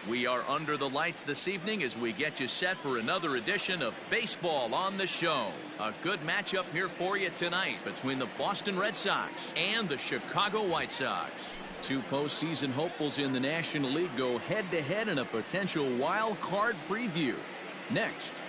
We are under the lights this evening as we get you set for another edition of Baseball on the Show. A good matchup here for you tonight between the Boston Red Sox and the Chicago White Sox. Two postseason hopefuls in the National League go head-to-head in a potential wild card preview. Next.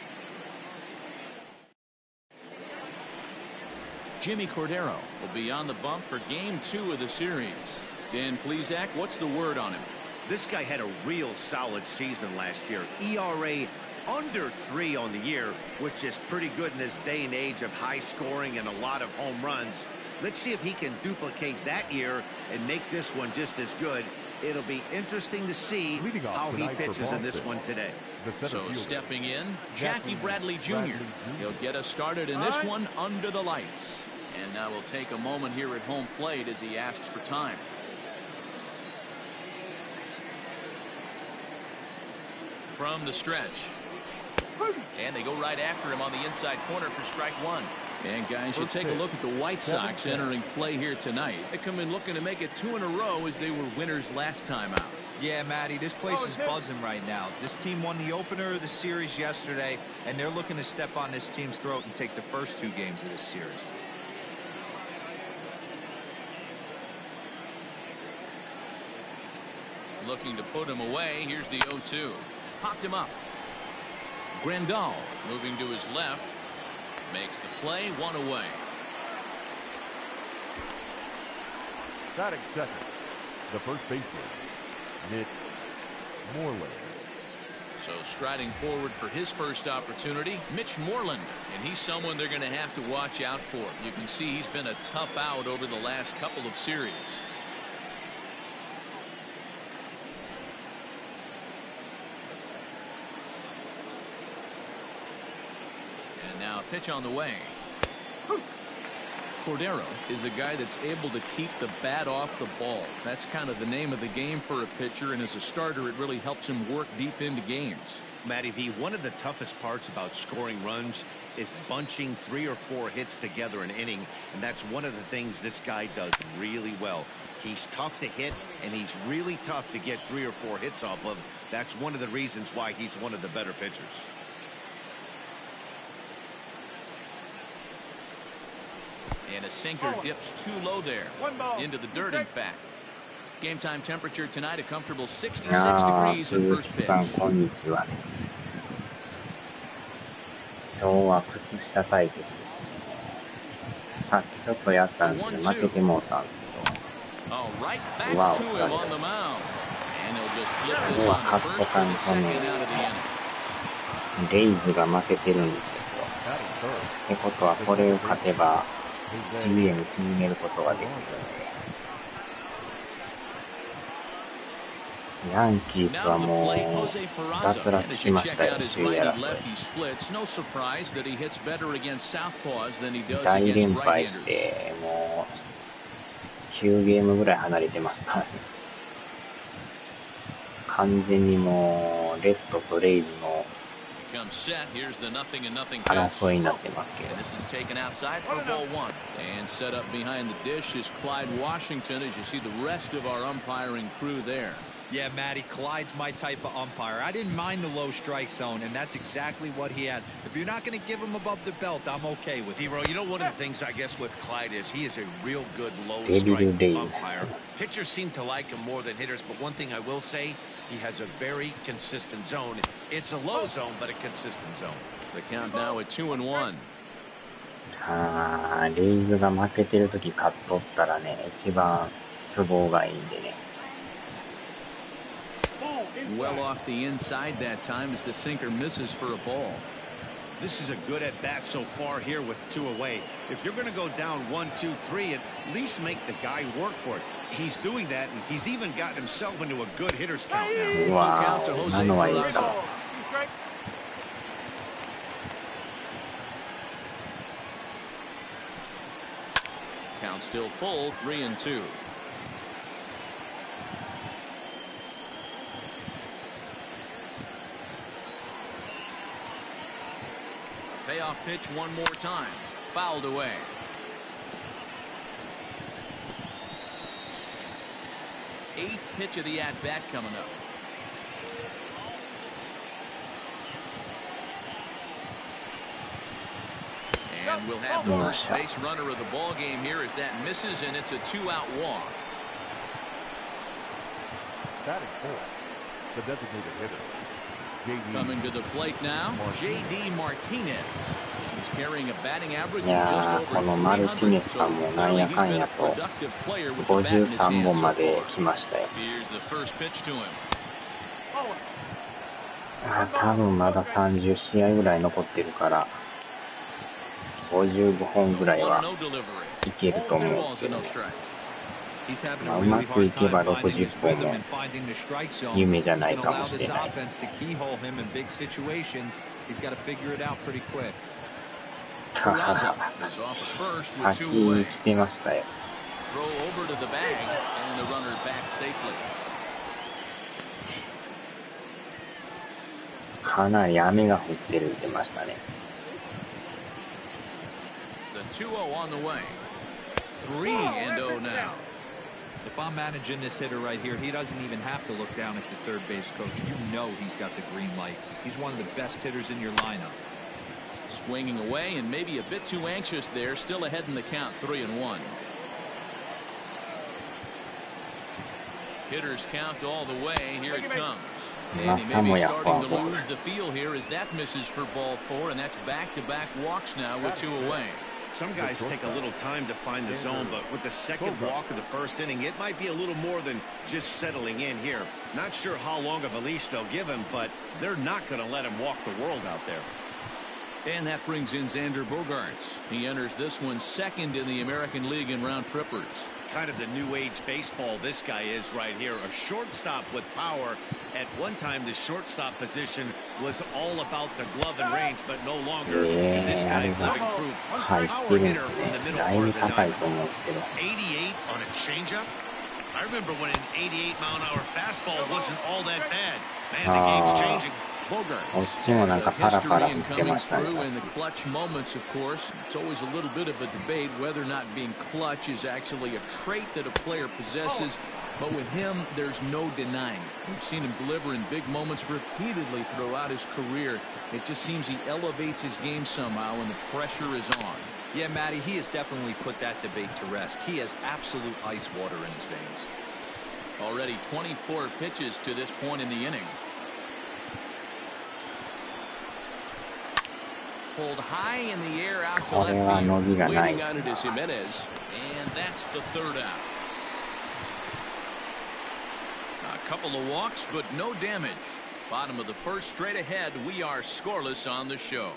Jimmy Cordero will be on the bump for Game 2 of the series. Dan Plesac, what's the word on him? This guy had a real solid season last year. ERA under 3 on the year, which is pretty good in this day and age of high scoring and a lot of home runs. Let's see if he can duplicate that year and make this one just as good. It'll be interesting to see how he pitches in this one today. So stepping in, Jackie Bradley Jr. He'll get us started in this one under the lights. And now we'll take a moment here at home plate as he asks for time. From the stretch. And they go right after him on the inside corner for strike one. And guys, you take a look at the White Sox entering play here tonight. They come in looking to make it 2 in a row as they were winners last time out. Yeah, Matty, this place is buzzing right now. This team won the opener of the series yesterday, and they're looking to step on this team's throat and take the first 2 games of this series. Looking to put him away. Here's the 0-2. Popped him up. Grandal moving to his left. Makes the play, 1 away. Batting second, the first baseman, Mitch Moreland. So striding forward for his first opportunity, Mitch Moreland. And he's someone they're going to have to watch out for. You can see he's been a tough out over the last couple of series. Now a pitch on the way. Cordero is a guy that's able to keep the bat off the ball. That's kind of the name of the game for a pitcher, and as a starter it really helps him work deep into games. Matty V, one of the toughest parts about scoring runs is bunching 3 or 4 hits together an inning, and that's one of the things this guy does really well. He's tough to hit, and he's really tough to get 3 or 4 hits off of. That's one of the reasons why he's one of the better pitchers. And a sinker dips too low there. Into the dirt, in fact. Game time temperature tonight, a comfortable 66 degrees at first pitch. こんにちは。今日は靴下対決ですね。さっきちょっとやったんですけど、負けてもうたんですけど。うわお、これは勝っとかんとね、レイズが負けてるんですよ。ってことは、これを勝てば、上に縮めることができるので、ヤンキースはもう脱落しましたよ、首位争い。大連敗ってもう9ゲームぐらい離れてますからね。完全にもうレッドとレイズの争いになってますけど。And set up behind the dish is Clyde Washington as you see the rest of our umpiring crew there. Yeah, Matty, Clyde's my type of umpire. I didn't mind the low strike zone, and that's exactly what he has. If you're not going to give him above the belt, I'm okay with it. You know, one of the things I guess with Clyde is he is a real good low strike umpire. Pitchers seem to like him more than hitters, but one thing I will say, he has a very consistent zone. It's a low zone, but a consistent zone. The count now at 2-1. レイズが負けてるとき勝っとったらね、一番都合がいいんでね。Well off the inside that time as the sinker misses for a ball. This is a good at bat so far here with 2 away. If you're going to go down 1, 2, 3, at least make the guy work for it. He's doing that, and he's even gotten himself into a good hitter's count now. Wow, Count still full, 3-2. Payoff pitch one more time. Fouled away. Eighth pitch of the at-bat coming up. And we'll have the first base runner of the ball game here as that misses, and it's a 2-out walk. Batting fourth, the designated hitter. Coming to the plate now, J.D. Martinez. He's carrying a batting average of just over 300, so clearly he's been a productive player with the bat in his hands so far. Here's the first pitch to him. 多分まだ30試合ぐらい残ってるから55本ぐらいはいけると思うんですけど、まあ、うまくいけば60本も夢じゃないかもしれない。先にしてましたよ。かなり雨が降ってるって言ってましたね。The 2-0 on the way. 3-0 now. If I'm managing this hitter right here, he doesn't even have to look down at the third base coach. You know he's got the green light. He's one of the best hitters in your lineup. Swinging away and maybe a bit too anxious there. Still ahead in the count, 3-1. Hitters count all the way. Here it comes. And he may be starting to lose the feel here as that misses for ball 4, and that's back-to-back walks now with 2 away. Some guys take a little time to find the zone, but with the second walk of the first inning, it might be a little more than just settling in here. Not sure how long of a leash they'll give him, but they're not going to let him walk the world out there. And that brings in Xander Bogaerts. He enters this one second in the American League in round trippers. Kind of the new age baseball this guy is right here. A shortstop with power. At one time, the shortstop position was all about the glove and range, but no longer. And this guy's living proof. Power hitter from the middle part of the ninth. 88 on a changeup. I remember when an 88 mile-an-hour fastball wasn't all that bad. Man, the game's changing. Bogaerts has a history in coming through in the clutch moments, of course. It's always a little bit of a debate whether or not being clutch is actually a trait that a player possesses. But with him, there's no denying it. We've seen him deliver in big moments repeatedly throughout his career. It just seems he elevates his game somehow when the pressure is on. Yeah, Matty, he has definitely put that debate to rest. He has absolute ice water in his veins. Already 24 pitches to this point in the inning. Pulled high in the air out to left field. Waiting on it is Jimenez, and that's the third out. A couple of walks, but no damage. Bottom of the first, straight ahead. We are scoreless on the show.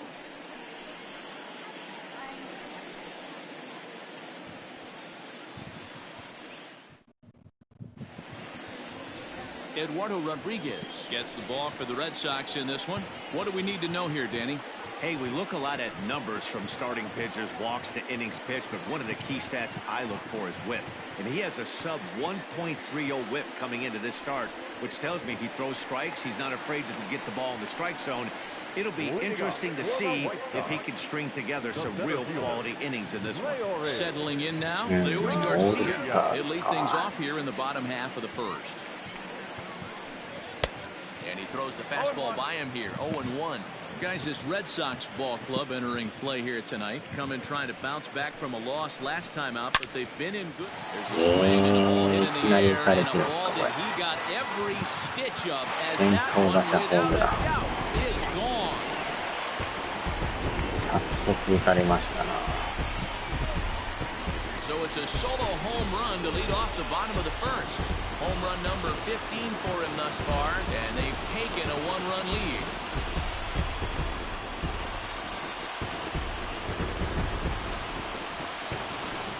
Eduardo Rodriguez gets the ball for the Red Sox in this one. What do we need to know here, Danny? Hey, we look a lot at numbers from starting pitchers, walks to innings pitched, but one of the key stats I look for is whip. And he has a sub 1.30 whip coming into this start, which tells me he throws strikes. He's not afraid to get the ball in the strike zone. It'll be interesting to see if he can string together some real quality innings in this one. Settling in now, Leury Garcia. He'll lead things off here in the bottom half of the first. And he throws the fastball by him here, 0-1. Guys, this Red Sox ball club entering play here tonight, coming trying to bounce back from a loss last time out, but they've been in good. There's a swing and a ball hit in the air, and a ball that he got every stitch of as that one, without a doubt, is gone. So it's a solo home run to lead off the bottom of the first. Home run number 15 for him thus far, and they've taken a one-run lead.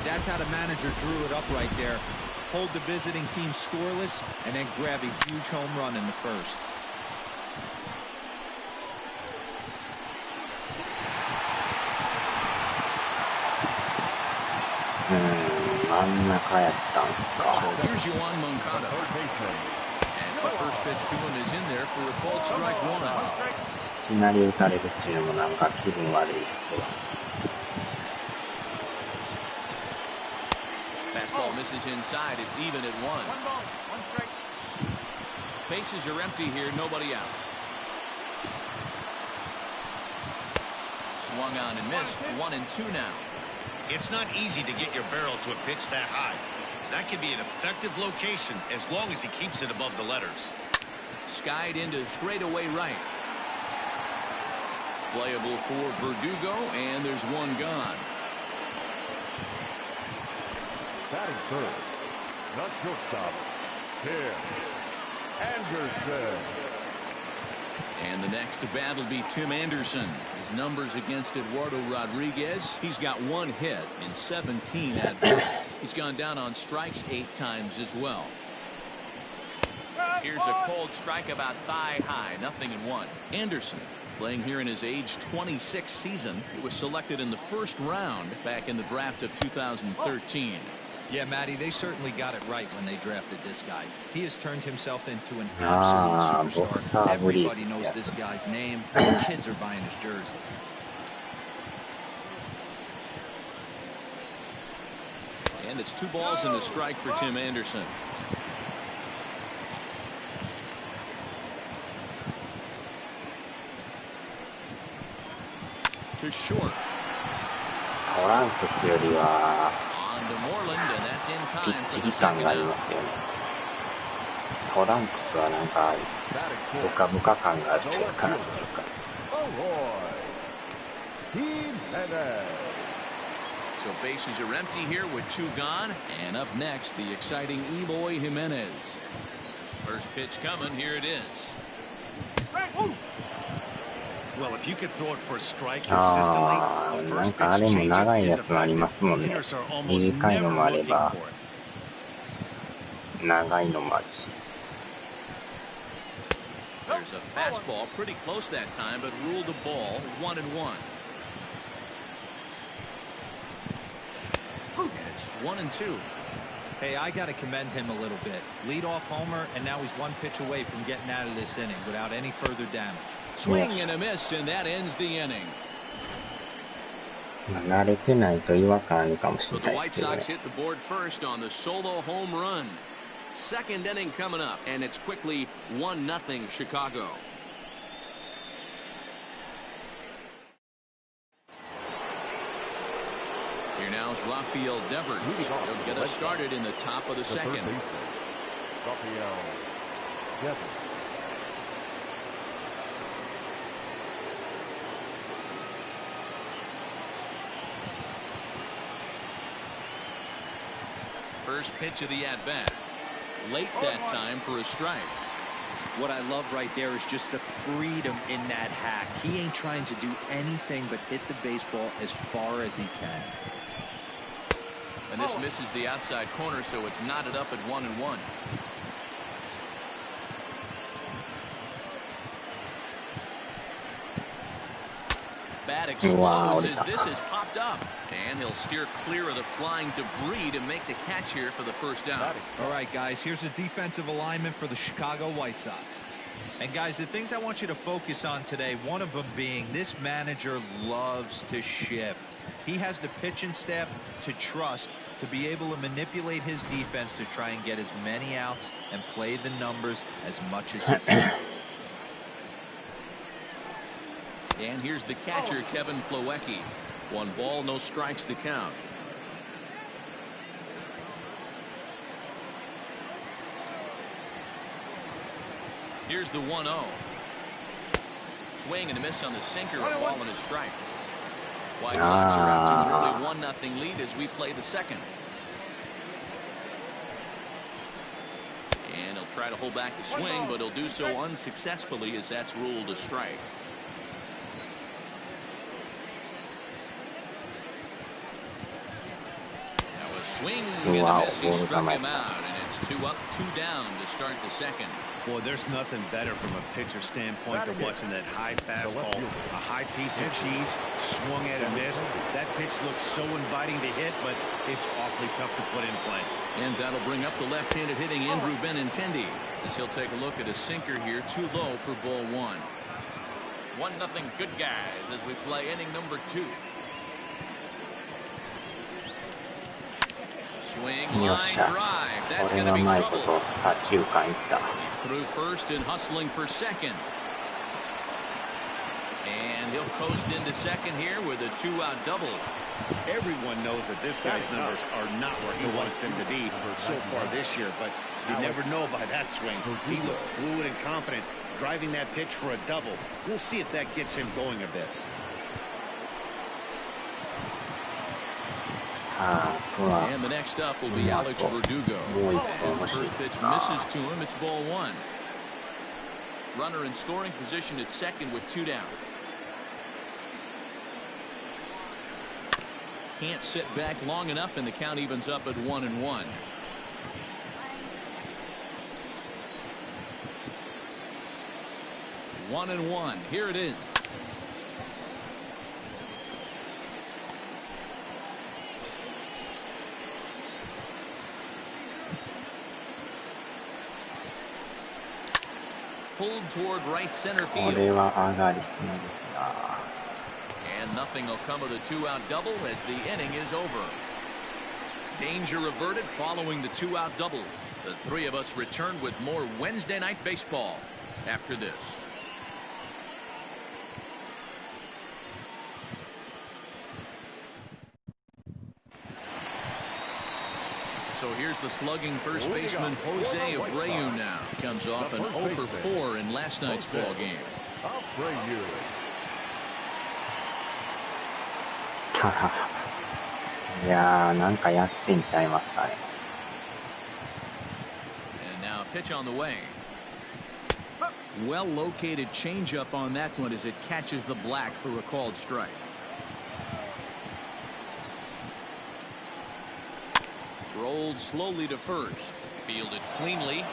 That's how the manager drew it up right there. Hold the visiting team scoreless and then grab a huge home run in the first. So here's Yoan Moncada. As the first pitch to him is in there for a called strike one. いきなり打たれるっていうのもなんか気分悪いですけど。Fastball misses inside. It's even at 1. Bases are empty here. Nobody out. Swung on and missed. 1-2 now. It's not easy to get your barrel to a pitch that high. That can be an effective location as long as he keeps it above the letters. Skied into straightaway right. Playable for Verdugo, and there's one gone. Batting third, not shortstop, Tim Anderson. And the next to bat will be Tim Anderson. His numbers against Eduardo Rodriguez. He's got 1 hit in 17 at-bats. He's gone down on strikes 8 times as well. Here's a cold strike about thigh high. 0-1. Anderson playing here in his age 26 season. He was selected in the first round back in the draft of 2013. Yeah, Matty, they certainly got it right when they drafted this guy. He has turned himself into an absolute superstar. Everybody knows this guy's name. Kids are buying his jerseys. And it's 2 balls and a strike for Tim Anderson. To short. トランクスよりは On to Moreland, and that's in ピ time ッ for チ the リ感 second があり out. ますよね。トランクスはなんかブカブカ感があるというかなんていうか。So bases are empty here with 2 gone, and up next the exciting Eloy Jimenez. First pitch coming, here it is. Well, if you could throw it for a strike consistently, a first pitch changeup is effective. Hitters are almost never looking for it. 長いのもあるし。 There's a fastball pretty close that time, but ruled a ball. 1-1. And it's 1-2. Hey, I got to commend him a little bit. Leadoff homer, and now he's 1 pitch away from getting out of this inning without any further damage. Swing and a miss, and that ends the inning. 慣れてないと違和感あるかもしれ But な the い White ですけどね。 Sox hit the board first on the solo home run. Second inning coming up, and it's quickly 1-0 Chicago. Here now is Rafael Devers. He'll get us started in the top of the second. Rafael Devers. First pitch of the at-bat. Late that time for a strike. What I love right there is just the freedom in that hack. He ain't trying to do anything but hit the baseball as far as he can. And this misses the outside corner, so it's knotted up at 1-1. Bat explodes as this has popped up. And he'll steer clear of the flying debris to make the catch here for the first out. All right, guys, here's a defensive alignment for the Chicago White Sox. And, guys, the things I want you to focus on today, one of them being this manager loves to shift. He has the pitching staff to trust to be able to manipulate his defense to try and get as many outs and play the numbers as much as he can. And here's the catcher, Kevin Plawecki. 1 ball, no strikes to count. Here's the 1-0. Swing and a miss on the sinker, a ball and a strike. White Sox are out to an early 1-0 lead as we play the second. And he'll try to hold back the swing, but he'll do so unsuccessfully as that's ruled a strike. Now a swing and a miss, he struck him out, and it's 2 up, 2 down to start the second. Boy, there's nothing better from a pitcher standpoint than watching that high fastball, a high piece of cheese, swung at a miss. That pitch looks so inviting to hit, but it's awfully tough to put in play. And that'll bring up the left-handed hitting Andrew Benintendi as he'll take a look at a sinker here, too low for ball 1. 1-0 good guys as we play inning number 2. Swing, line drive. That's going to be trouble. Through first and hustling for second. And And he'll coast into second here with a 2-out double. Everyone knows that this guy's numbers are not where he wants them to be so far this year, but you never know by that swing. He looked fluid and confident, driving that pitch for a double. We'll see if that gets him going a bit. And the next up will be Alex Verdugo. As the first pitch misses to him, it's ball 1. Runner in scoring position at second with 2 down. Can't sit back long enough, and the count evens up at 1-1. One and one. Here it is. Pulled toward right center field. And nothing will come of the 2-out double as the inning is over. Danger averted following the 2-out double. The three of us return with more Wednesday night baseball after this. So here's the slugging first baseman Jose Abreu now. Comes off an 0 for 4 in last night's ball game. And now a pitch on the way. Well located changeup on that one as it catches the black for a called strike. Rolled slowly to first. Fielded cleanly.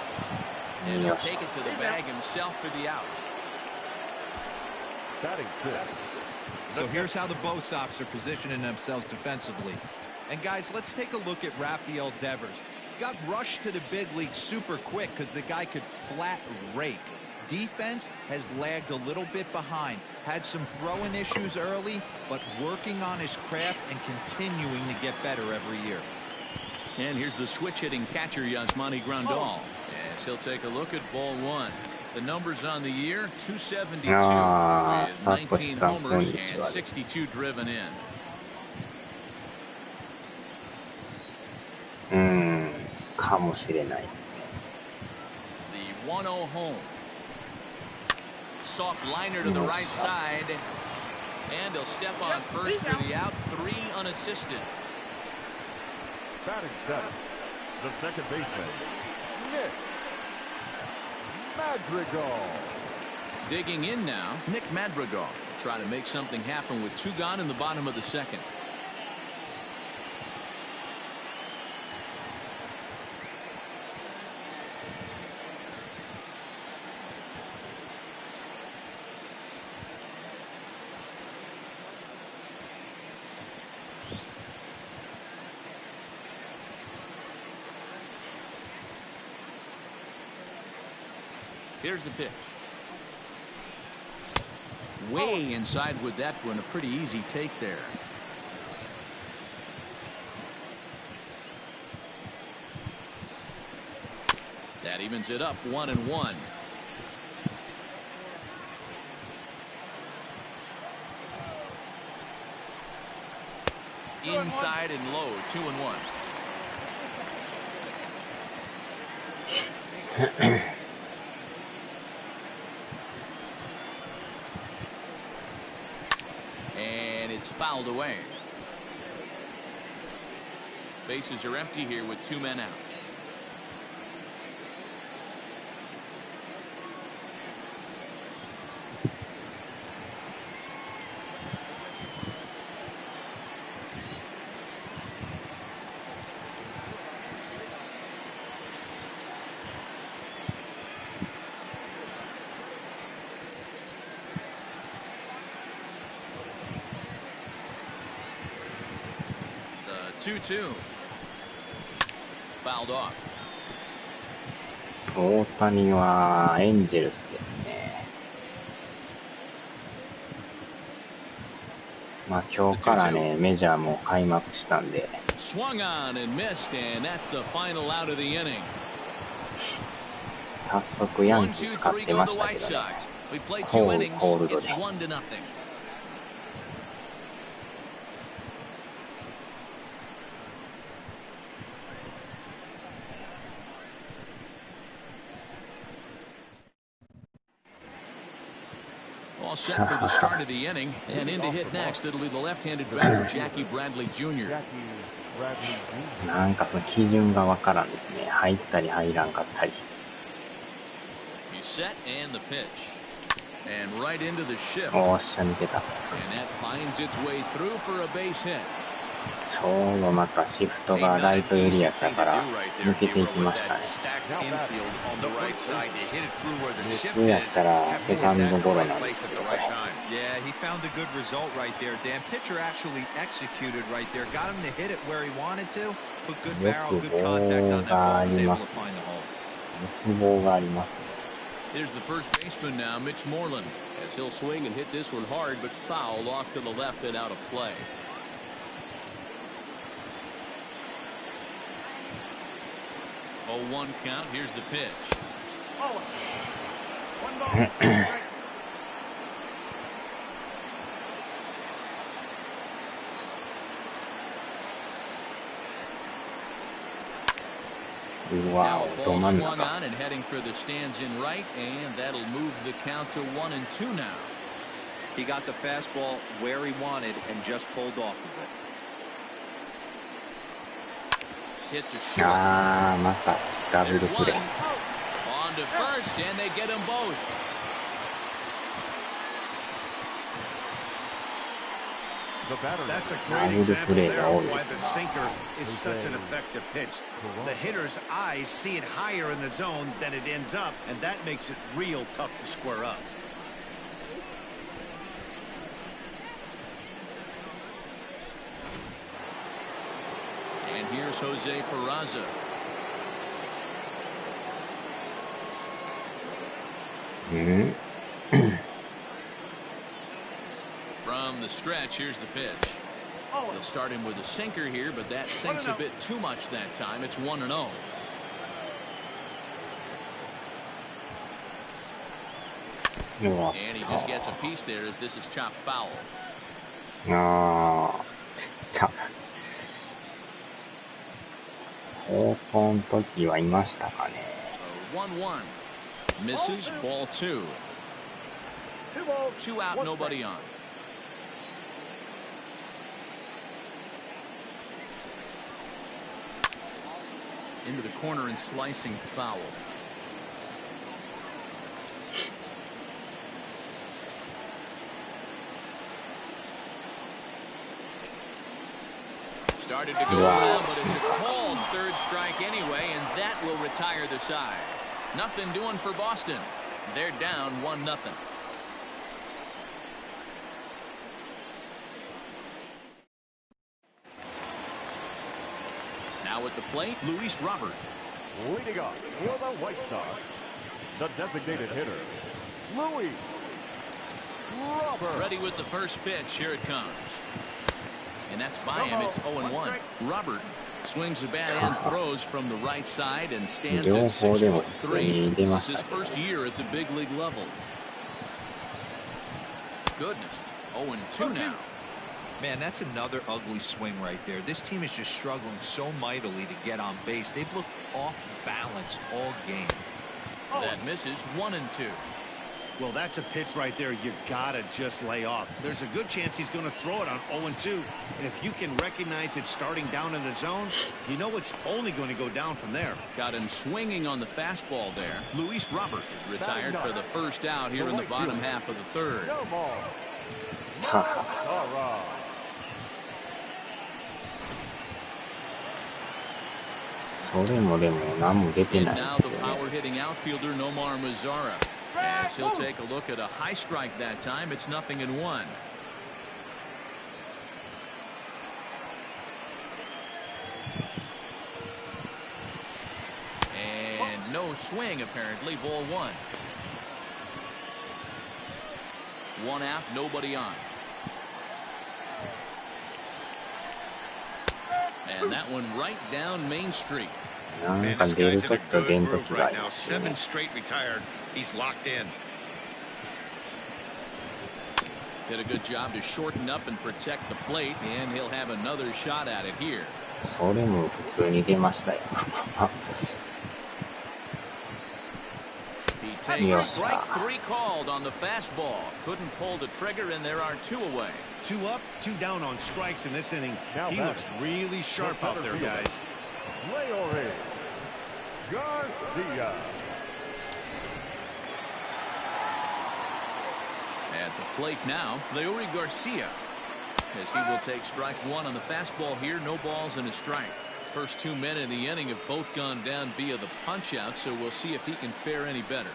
And he'll take it to the bag himself for the out. So here's how the Bo Sox are positioning themselves defensively. And guys, let's take a look at Rafael Devers. Got rushed to the big league super quick because the guy could flat rake. Defense has lagged a little bit behind. Had some throwing issues early, but working on his craft and continuing to get better every year. And here's the switch hitting catcher Yasmani Grandal as he'll take a look at ball 1. The numbers on the year 272 with 19 homers and 62 driven in. The 1-0 home. Soft liner to the right side, and he'll step on first for the out. 3 unassisted. Batting seventh, the second baseman, Nick Madrigal. Digging in now, Nick Madrigal. Try to make something happen with 2 gone in the bottom of the second. Here's the pitch. Way inside with that one. A pretty easy take there. That evens it up 1-1. Inside and low 2-1. And it's fouled away. Bases are empty here with 2 men out. The 2-2. Fouled off. 大谷はエンジェルスですね。まあ今日からね、メジャーも開幕したんで。Swung on and missed, and that's the final out of the inning. 早速ヤンキース勝ってましたけどね。ホールドで。all set for the start of the inning, and in to hit next, it'll be the left-handed batter, Jackie Bradley Jr. なんかその基準がわからんですね。入ったり入らんかったり。He's set and the pitch. And right into the shift. おーしゃ、抜けた。And that finds its way through for a base hit. ちょうどまたシフトがライト寄りやったから抜けていきましたね。普通やったらセカンドゴロなんですけど、これ。Yeah, he found a good result right there. Dan, pitcher actually executed right there. Got him to hit it where he wanted to. Put good barrel, good contact on that ball. Was able to find the hole. 欲望があります。Here's the first baseman now, Mitch Moreland, as he'll swing and hit this one hard, but foul off to the left and out of play. 0-1 count. Here's the pitch. Wow, now a ball swung on and heading for the stands in right, and that'll move the count to 1-2 now. He got the fastball where he wanted and just pulled off of it. Hit to short.またダブルプレー。 On to first, and they get them both. That's a great example there of why the sinker is such an effective pitch. The hitter's eyes see it higher in the zone than it ends up, and that makes it real tough to square up. And here's Jose Peraza. From the stretch, here's the pitch. They'll start him with a sinker here, but that sinks a bit too much that time. It's 1-0. And he just gets a piece there as this is chopped foul. 高校の時はいましたかね。1-1. Misses, ball 2. 2 out, nobody on. Into the corner and slicing foul. Started to go down, but it's a called third strike anyway, and that will retire the side. Nothing doing for Boston. They're down 1-0. Now at the plate, Luis Robert. Leading up for the White Sox, the designated hitter, Luis Robert. Ready with the first pitch. Here it comes. And that's by him. It's 0-1. Robert swings the bat and throws from the right side and stands at 6'3". This is his first year at the big league level. Goodness. 0-2 now. Man, that's another ugly swing right there. This team is just struggling so mightily to get on base. They've looked off balance all game. That misses. 1-2. Well, that's a pitch right there you gotta just lay off. There's a good chance he's going to throw it on 0-2. And if you can recognize it starting down in the zone, you know it's only going to go down from there. Got him swinging on the fastball there. Luis Robert is retired for the first out here in the bottom half of the third. No ball. And now the power-hitting outfielder Nomar Mazara. As he'll take a look at a high strike that time. It's 0-1. And no swing apparently. Ball 1. 1 out, nobody on. And that one right down Main Street. Man, this guy's in a good groove right now. 7 straight retired. He's locked in. Did a good job to shorten up and protect the plate, and he'll have another shot at it here. それも普通に出ましたよ。He take strike 3 called on the fastball. Couldn't pull the trigger, and there are 2 away. 2 up, 2 down on strikes in this inning. He looks really sharp out there, guys. At the plate now, Leury Garcia, as he will take strike 1 on the fastball here. No balls and a strike. First 2 men in the inning have both gone down via the punch-out, so we'll see if he can fare any better.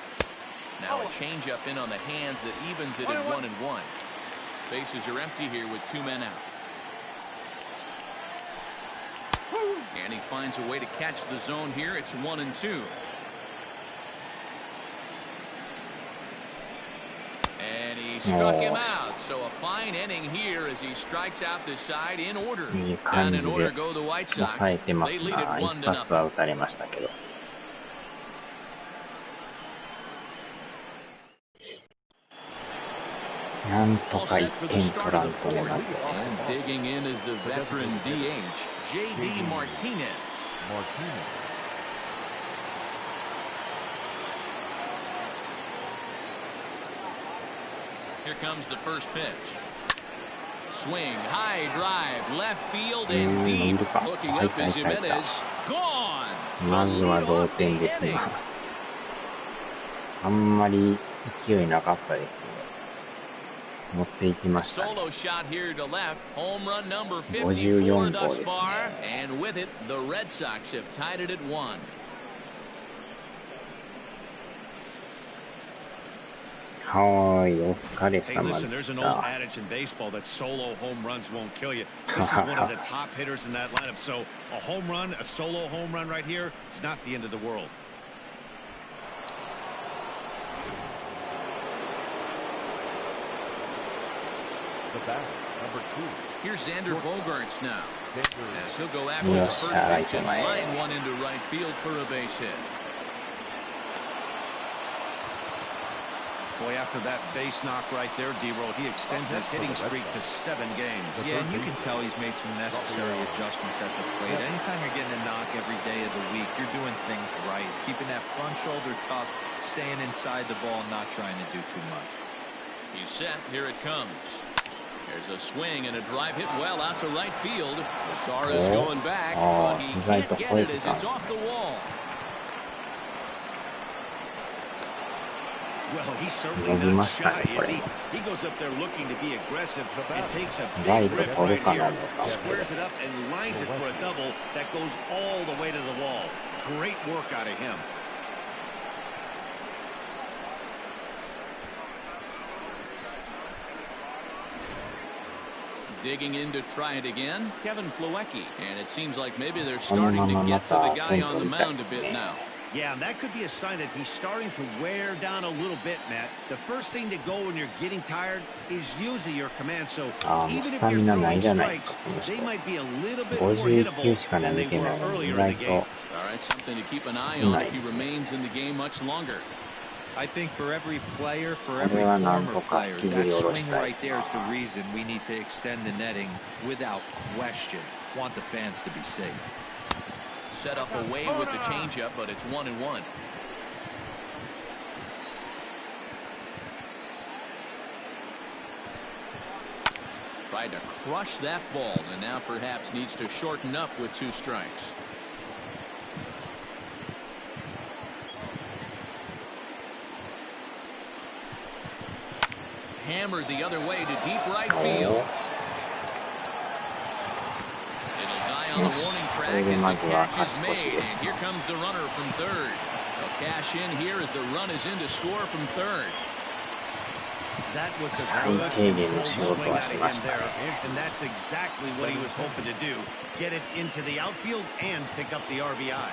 Now a changeup in on the hands that evens it at 1-1. Bases are empty here with 2 men out. And he finds a way to catch the zone here. It's 1-2. And he struck him out. So a fine inning here as he strikes out this side in order. Down in order go the White Sox. They lead it 1-0. なんとか1点取らんとね、まず。Digging in is the veteran DH, J.D. Martinez. Here comes the first pitch. Swing, high drive, left field and deep. Looking up is Jimenez. Gone. まずは同点ですね。あんまり勢いなかったですね。持っていきましたね。Solo shot here to left. Home run number 54 thus far. And with it, the Red Sox have tied it at 1. はい、お疲れ Hey, 様で listen, there's し an old た。 adage in baseball that solo home runs won't kill you. This is one of the top hitters in that lineup. So a home run, a solo home run right here, it's not the end of the world. The batter, number 2. Here's Xander Bogaerts now. As he'll go after the first pitch and line one into right field for a base hit. Boy, after that base knock right there, D-Roll, he extends his hitting streak to 7 games. Yeah, and you can tell he's made some necessary adjustments at the plate. Anytime you're getting a knock every day of the week, you're doing things right. He's keeping that front shoulder tucked, staying inside the ball, not trying to do too much. He's set. Here it comes. There's a swing and a drive hit well out to right field. Lazara's going back, but he can't get it as it's off the wall. Well, he's certainly not shy, is he? He goes up there looking to be aggressive and takes a big rip right here. Squares it up and lines it for a double that goes all the way to the wall. Great work out of him. Digging in to try it again, Kevin Plawecki. And it seems like maybe they're starting to get to the guy on the mound a bit now. Yeah, and that could be a sign that he's starting to wear down a little bit, Matt. The first thing to go when you're getting tired is usually your command. So even if you're throwing strikes, they might be a little bit more hittable than they were earlier in the game. All right, something to keep an eye on if he remains in the game much longer. I think for every player, for every former player, that swing right there is the reason we need to extend the netting without question. Want the fans to be safe. Set up away with the changeup, but it's 1-1. Tried to crush that ball, and now perhaps needs to shorten up with 2 strikes. Hammered the other way to deep right field. It'll die on the warning track as the catch is made, and here comes the runner from third. They'll cash in here as the run is in to score from third. That was a good controlled swing out of him there, and that's exactly what he was hoping to do. Get it into the outfield and pick up the RBI.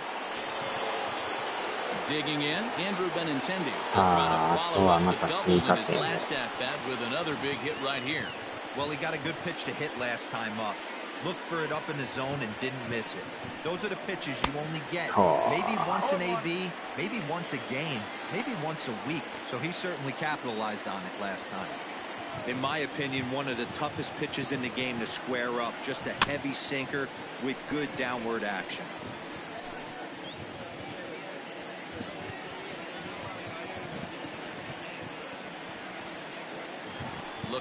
Digging in, Andrew Benintendi will try to follow up the double in his last at-bat with another big hit right here. Well, he got a good pitch to hit last time up. Looked for it up in the zone and didn't miss it. Those are the pitches you only get. Maybe once an AB, maybe once a game, maybe once a week. So he certainly capitalized on it last time. In my opinion, one of the toughest pitches in the game to square up. Just a heavy sinker with good downward action.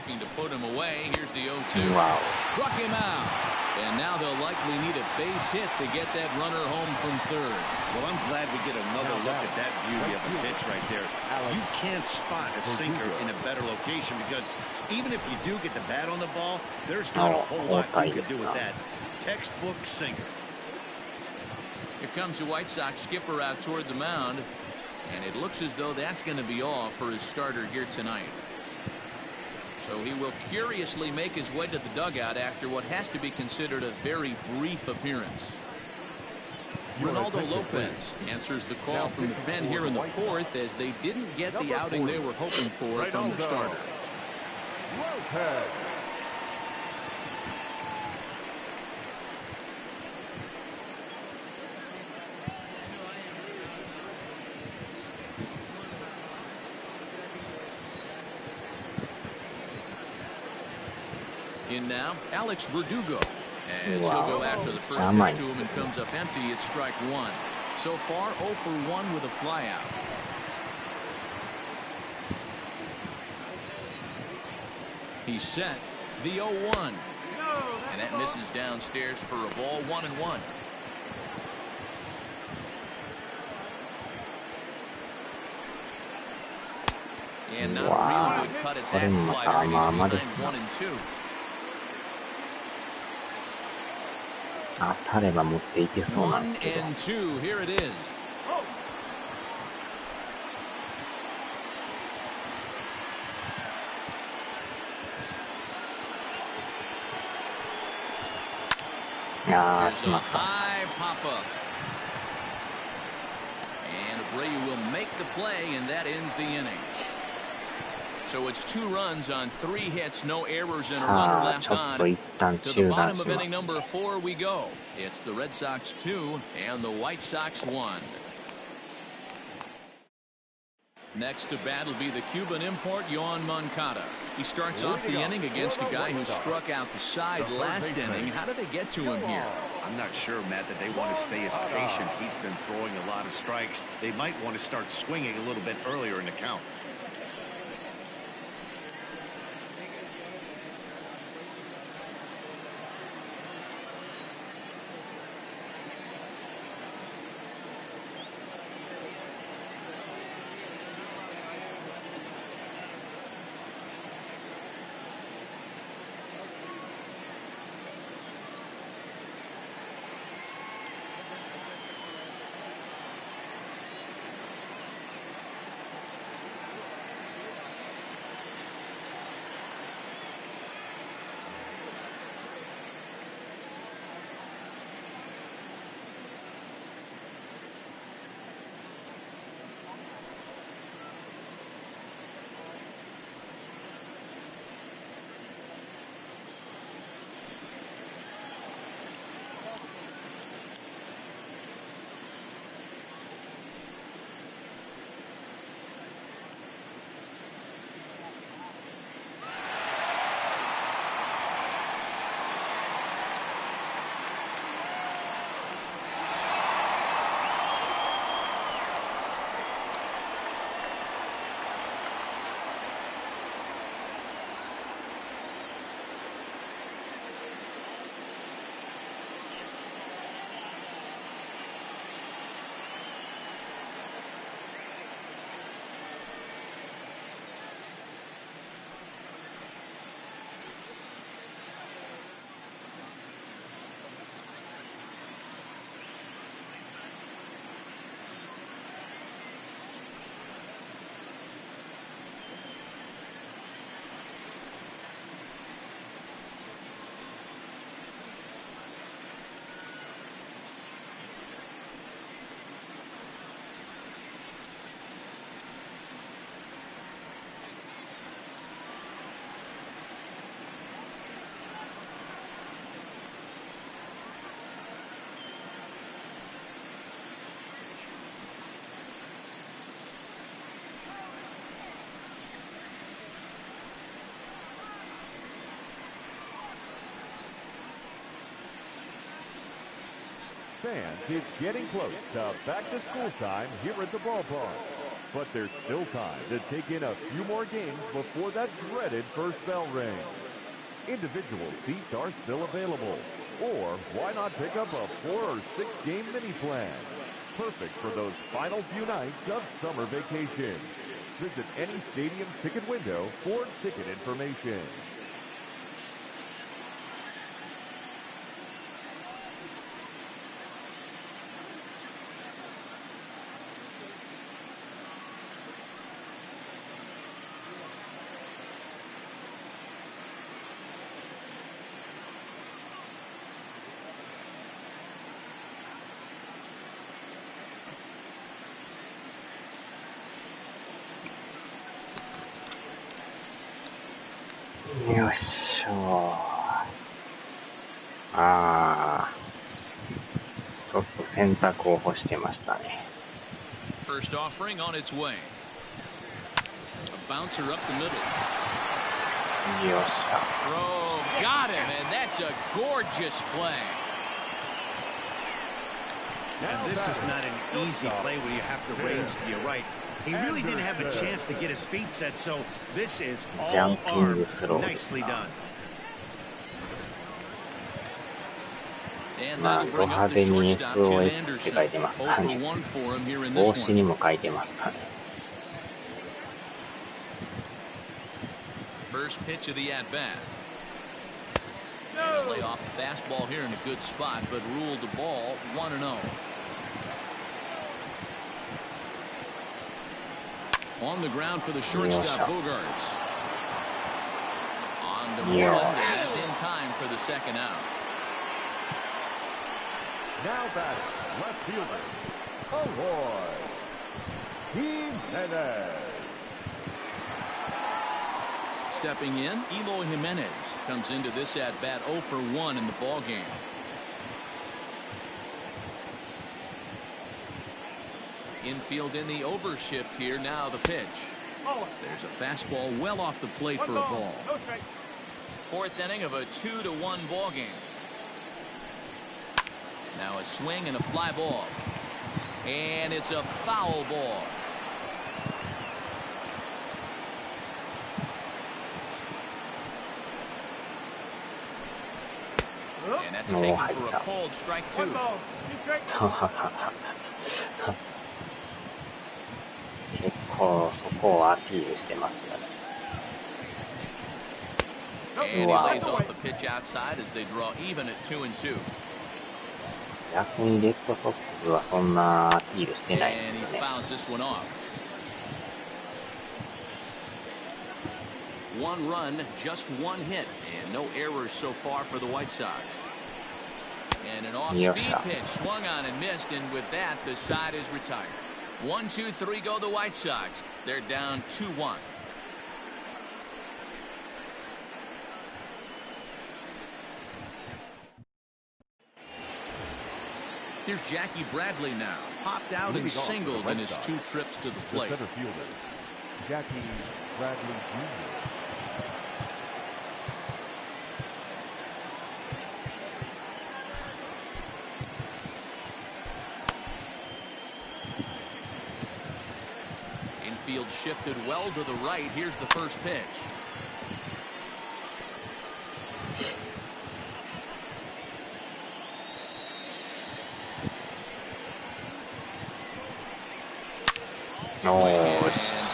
looking to put him away. Here's the 0-2. Wow. Struck him out. And now they'll likely need a base hit to get that runner home from third. Well, I'm glad we get another look at that beauty of a pitch right there. You can't spot a sinker in a better location because even if you do get the bat on the ball, there's not a whole lot you can do with that. Textbook sinker. Here comes the White Sox skipper out toward the mound. And it looks as though that's going to be all for his starter here tonight. So he will curiously make his way to the dugout after what has to be considered a very brief appearance. Ronaldo Lopez answers the call from the pen here in the fourth as they didn't get the outing they were hoping for from their starter. In now, Alex Verdugo. As he'll go after the first pitch to him and comes up empty, it's strike one. So far, 0 for 1 with a flyout. He's set. The 0-1. And that misses downstairs for a ball, 1-1. And not a real good cut at that slider. He's behind 1-2. 当たれば持っていけそうなんですけど。 1 and 2. Here it is. There's a high pop-up. And Abreu will make the play, and that ends the inning. So it's 2 runs on 3 hits, no errors, and a runner left on. To the bottom of inning number 4 we go. It's the Red Sox 2 and the White Sox 1. Next to bat will be the Cuban import, Yoan Moncada. He starts off the inning against a guy who struck out the side last inning. How did they get to him here? I'm not sure, Matt, that they want to stay as patient. He's been throwing a lot of strikes. They might want to start swinging a little bit earlier in the count. Fans, it's getting close to back-to-school time here at the ballpark. But there's still time to take in a few more games before that dreaded first bell rings. Individual seats are still available. Or why not pick up a 4 or 6 game mini plan? Perfect for those final few nights of summer vacation. Visit any stadium ticket window for ticket information.よいしょ。あー、ちょっと洗濯を干してましたね。First offering on its way. A bouncer up the middle. よっしゃ。Throw, got him, and that's a gorgeous play. And this is not an easy play where you have to range to your right. He really didn't have a chance to get his feet set, so this is all arm. Nicely done. まあ、ド派手に SOS って書いてますかね。帽子にも書いてますかね。First pitch of the at bat. Lay off a fastball here in a good spot, but ruled the ball 1-0. On the ground for the shortstop, Bogarts. On the Moreland, and that's in time for the second out. Now batting, left fielder, Ahoy, Jimenez. Stepping in, Eloy Jimenez comes into this at bat 0 for 1 in the ball game. Infield in the overshift here. Now the pitch. There's a fastball well off the plate for a ball. Fourth inning of a 2-1 ball game. Now a swing and a fly ball. And it's a foul ball. And that's taken for a cold strike 2. 結構そこをアピールしてますよね。And he lays off the pitch outside as they draw even at 2-2. 逆にレッドソックスはそんなアピールしてないですよね。And he fouls this one off. 1 run, just 1 hit, and no errors so far for the White Sox. And an off-speed pitch swung on and missed, and with that, the side is retired. 1-2-3 go the White Sox. They're down 2-1. Here's Jackie Bradley now. Popped out and singled in his 2 trips to the plate. The center fielder, Jackie Bradley Jr. Infield shifted well to the right. Here's the first pitch. Oh,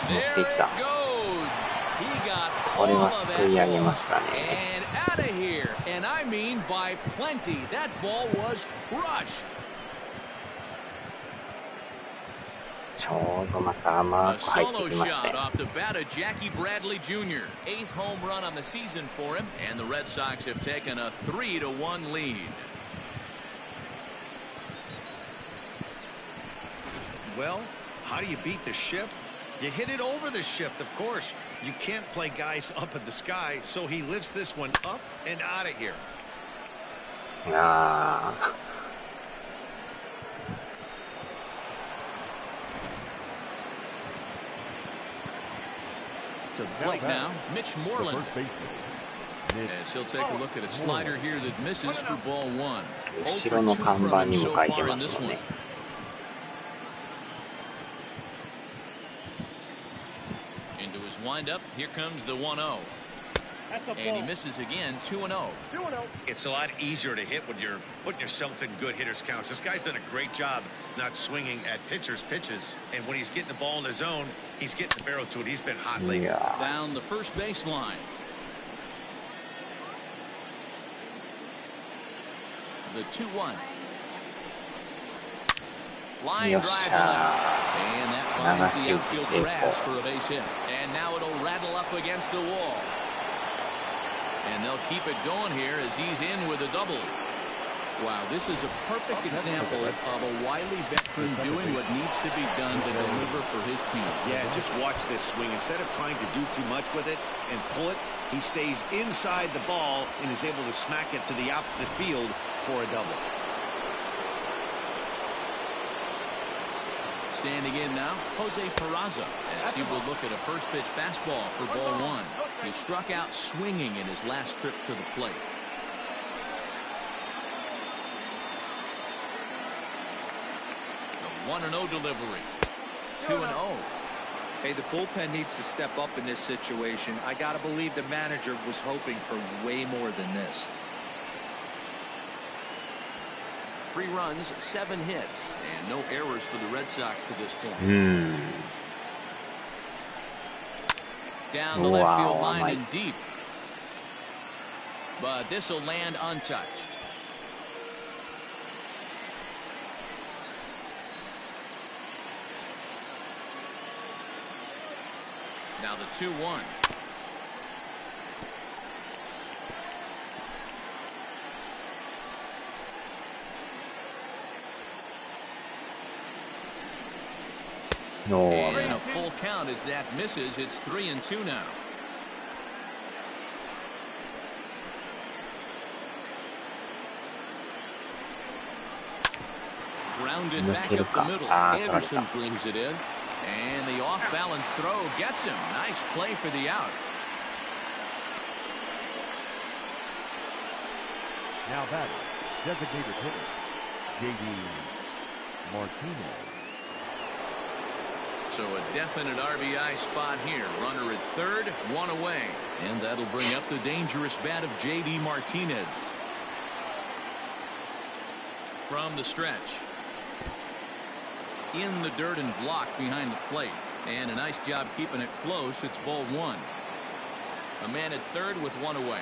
there it goes. He got all of it. And out of here. And I mean by plenty. That ball was crushed. A solo shot off the bat of Jackie Bradley Jr. 8th home run on the season for him, and the Red Sox have taken a 3-1 lead. Well, how do you beat the shift? You hit it over the shift, of course. You can't play guys up in the sky, so he lifts this one up and out of here. To the plate now, Mitch Moreland. As he'll take a look at a slider here that misses for ball 1. 0 for 2 from him so far in this one. wind up. Here comes the 1-0. And he misses again, 2-0. It's a lot easier to hit when you're putting yourself in good hitters counts. This guy's done a great job not swinging at pitchers' pitches. And when he's getting the ball in his zone, he's getting the barrel to it. He's been hot lately. Down the first baseline. The 2-1. Line drive to left. And that finds the outfield grass for a base hit. And now it'll rattle up against the wall. And they'll keep it going here as he's in with a double. Wow, this is a perfect example of a wily veteran doing what needs to be done to deliver for his team. Yeah, just watch this swing. Instead of trying to do too much with it and pull it, he stays inside the ball and is able to smack it to the opposite field for a double. Standing in now, Jose Peraza, as he will look at a first pitch fastball for ball one. He struck out swinging in his last trip to the plate. The 1-0 delivery. 2-0. Hey, the bullpen needs to step up in this situation. I got to believe the manager was hoping for way more than this. 3 runs, 7 hits, and no errors for the Red Sox to this point. Down the left field line and deep. But this will land untouched. Now the 2-1. And a full count as that misses. It's 3-2 now. Grounded back up the middle. Anderson brings it in. And the off-balance throw gets him. Nice play for the out. Now batting, designated hitter, J.D. Martinez. So a definite RBI spot here. Runner at third, 1 away. And that'll bring up the dangerous bat of J.D. Martinez. From the stretch. In the dirt and blocked behind the plate. And a nice job keeping it close. It's ball 1. A man at third with 1 away.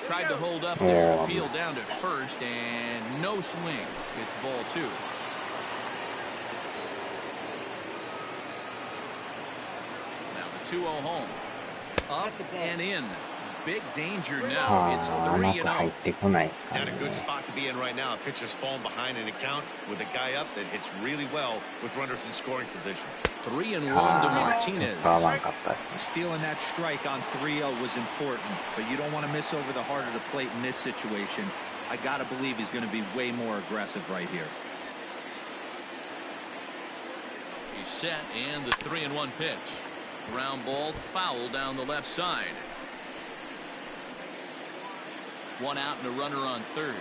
Tried to hold up there, appeal down to first, and no swing. It's ball 2. Now the 2-0 home. Up and in. Big danger now. It's 3-0. Not a good spot to be in right now. A pitcher's falling behind in the count with a guy up that hits really well with runners in scoring position. 3-1 to Martinez. Stealing that strike on 3-0 was important, but you don't want to miss over the heart of the plate in this situation. I got to believe he's going to be way more aggressive right here. He's set, and the 3-1 pitch. Ground ball foul down the left side. 1 out and a runner on third.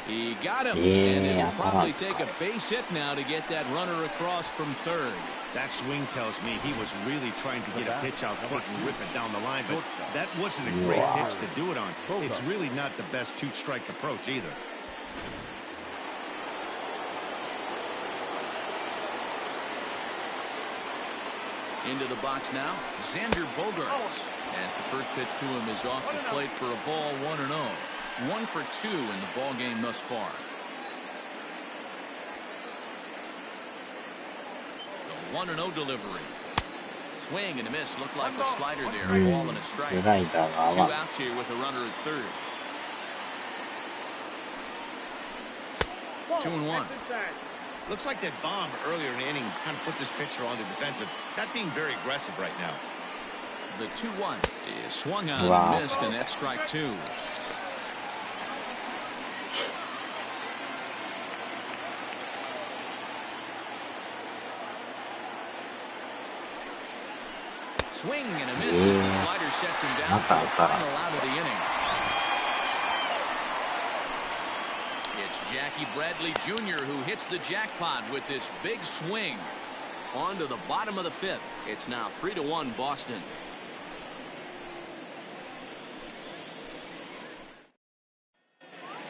He got him, and it'll probably take a base hit now to get that runner across from third. That swing tells me he was really trying to get a pitch out front and rip it down the line, but that wasn't a great pitch to do it on. It's really not the best 2-strike approach either. Into the box now, Xander Bogaerts. As the first pitch to him is off the plate for a ball, 1-0. 1 for 2 in the ball game thus far. The 1-0 delivery. Swing and a miss. Looked like a slider there. Ball and a strike. 2 outs here with a runner at third. 2-1. Looks like that bomb earlier in the inning kind of put this pitcher on the defensive. Not being very aggressive right now. The 2-1 is swung on and missed, and that's strike 2. Swing and a miss as the slider sets him down for the final out of the inning. Jackie Bradley Jr., who hits the jackpot with this big swing. On to the bottom of the fifth. It's now 3-1 Boston.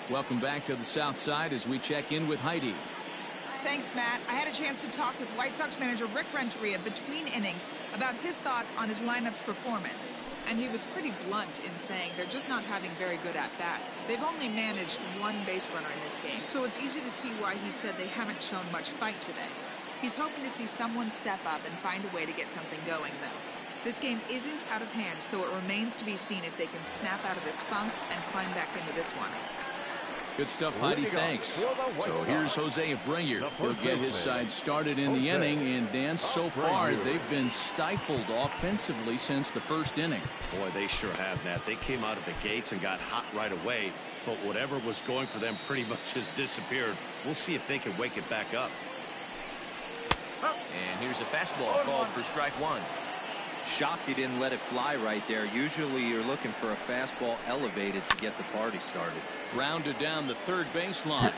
Welcome back to the South Side as we check in with Heidi. Thanks, Matt. I had a chance to talk with White Sox manager Rick Renteria between innings about his thoughts on his lineup's performance. And he was pretty blunt in saying they're just not having very good at-bats. They've only managed one base runner in this game, so it's easy to see why he said they haven't shown much fight today. He's hoping to see someone step up and find a way to get something going, though. This game isn't out of hand, so it remains to be seen if they can snap out of this funk and climb back into this one. Good stuff, Heidi. Thanks. So here's Jose Abreu. He'll get his side started in the inning, and Dan, so far they've been stifled offensively since the first inning. Boy, they sure have, Matt. They came out of the gates and got hot right away, but whatever was going for them pretty much has disappeared. We'll see if they can wake it back up. And here's a fastball called for strike one. Shocked he didn't let it fly right there. Usually you're looking for a fastball elevated to get the party started. Grounded down the third baseline.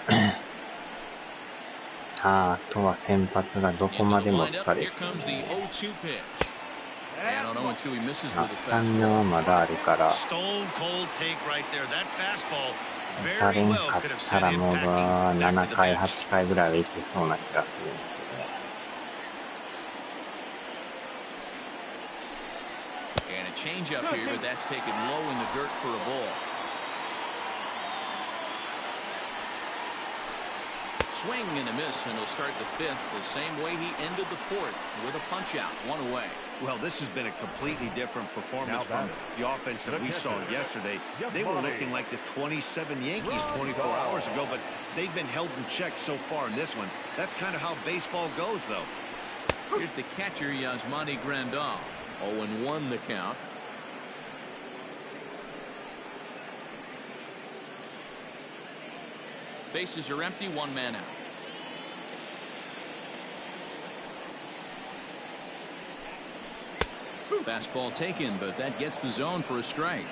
あとは先発がどこまでも疲れてる。3年はまだあるから、打たれんかったらもう7回、8回ぐらいはいけそうな気がするんですけどね。And a change up here, but that's taken low in the dirt for a ball. Swing and a miss, and he'll start the fifth the same way he ended the fourth with a punch out, one away. Well, this has been a completely different performance from the offense that we saw yesterday. They were looking like the 27 Yankees 24 hours ago, but they've been held in check so far in this one. That's kind of how baseball goes, though. Here's the catcher, Yasmani Grandal. 0-1 the count. Bases are empty, one man out. Fastball taken, but that gets the zone for a strike.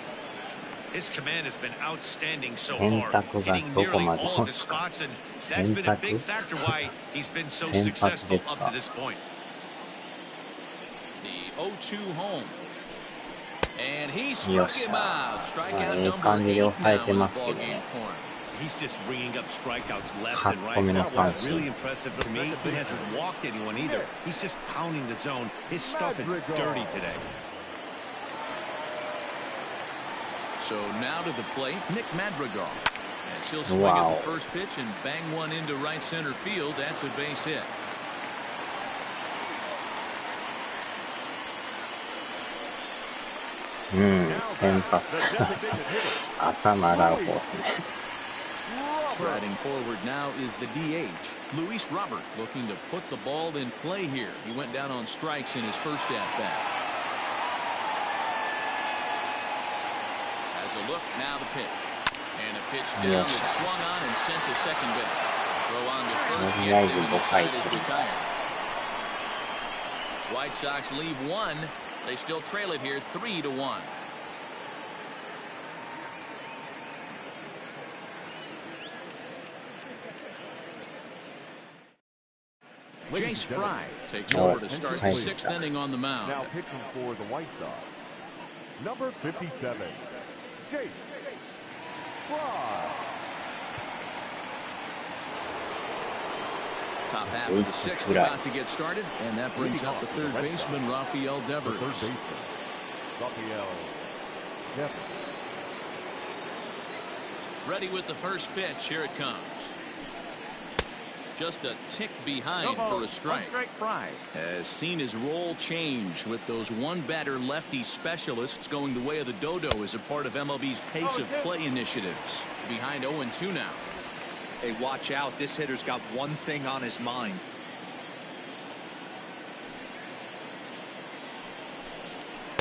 His command has been outstanding so far, hitting nearly all of his spots, and that's been a big factor why he's been so successful up to this point. The 0-2 home. And he struck him out. Strikeout number 8 now in the ballgame for him. He's just ringing up strikeouts left and right. What's really impressive to me, he hasn't walked anyone either. He's just pounding the zone. His stuff is dirty today. So now to the plate, Nick Madrigal. As he'll swing at the first pitch and bang one into right center field. That's a base hit. Striding forward now is the DH, Luis Robert, looking to put the ball in play here. He went down on strikes in his first at-bat. As a look, now the pitch. And a pitch down that's swung on and sent to second base. Throw on to first, gets in, and the side is retired. White Sox leave one. They still trail it here 3-1. Jay Spry takes over to start the sixth inning on the mound. Now pitching for the White Sox, number 57, Jay Spry. Top half of the sixth about to get started, and that brings up the third baseman, Rafael Devers. Ready with the first pitch. Here it comes. Just a tick behind for a strike. Fry has seen his role change with those one-batter lefty specialists going the way of the dodo as a part of MLB's pace of play initiatives. Behind 0-2 now. Hey, watch out. This hitter's got one thing on his mind.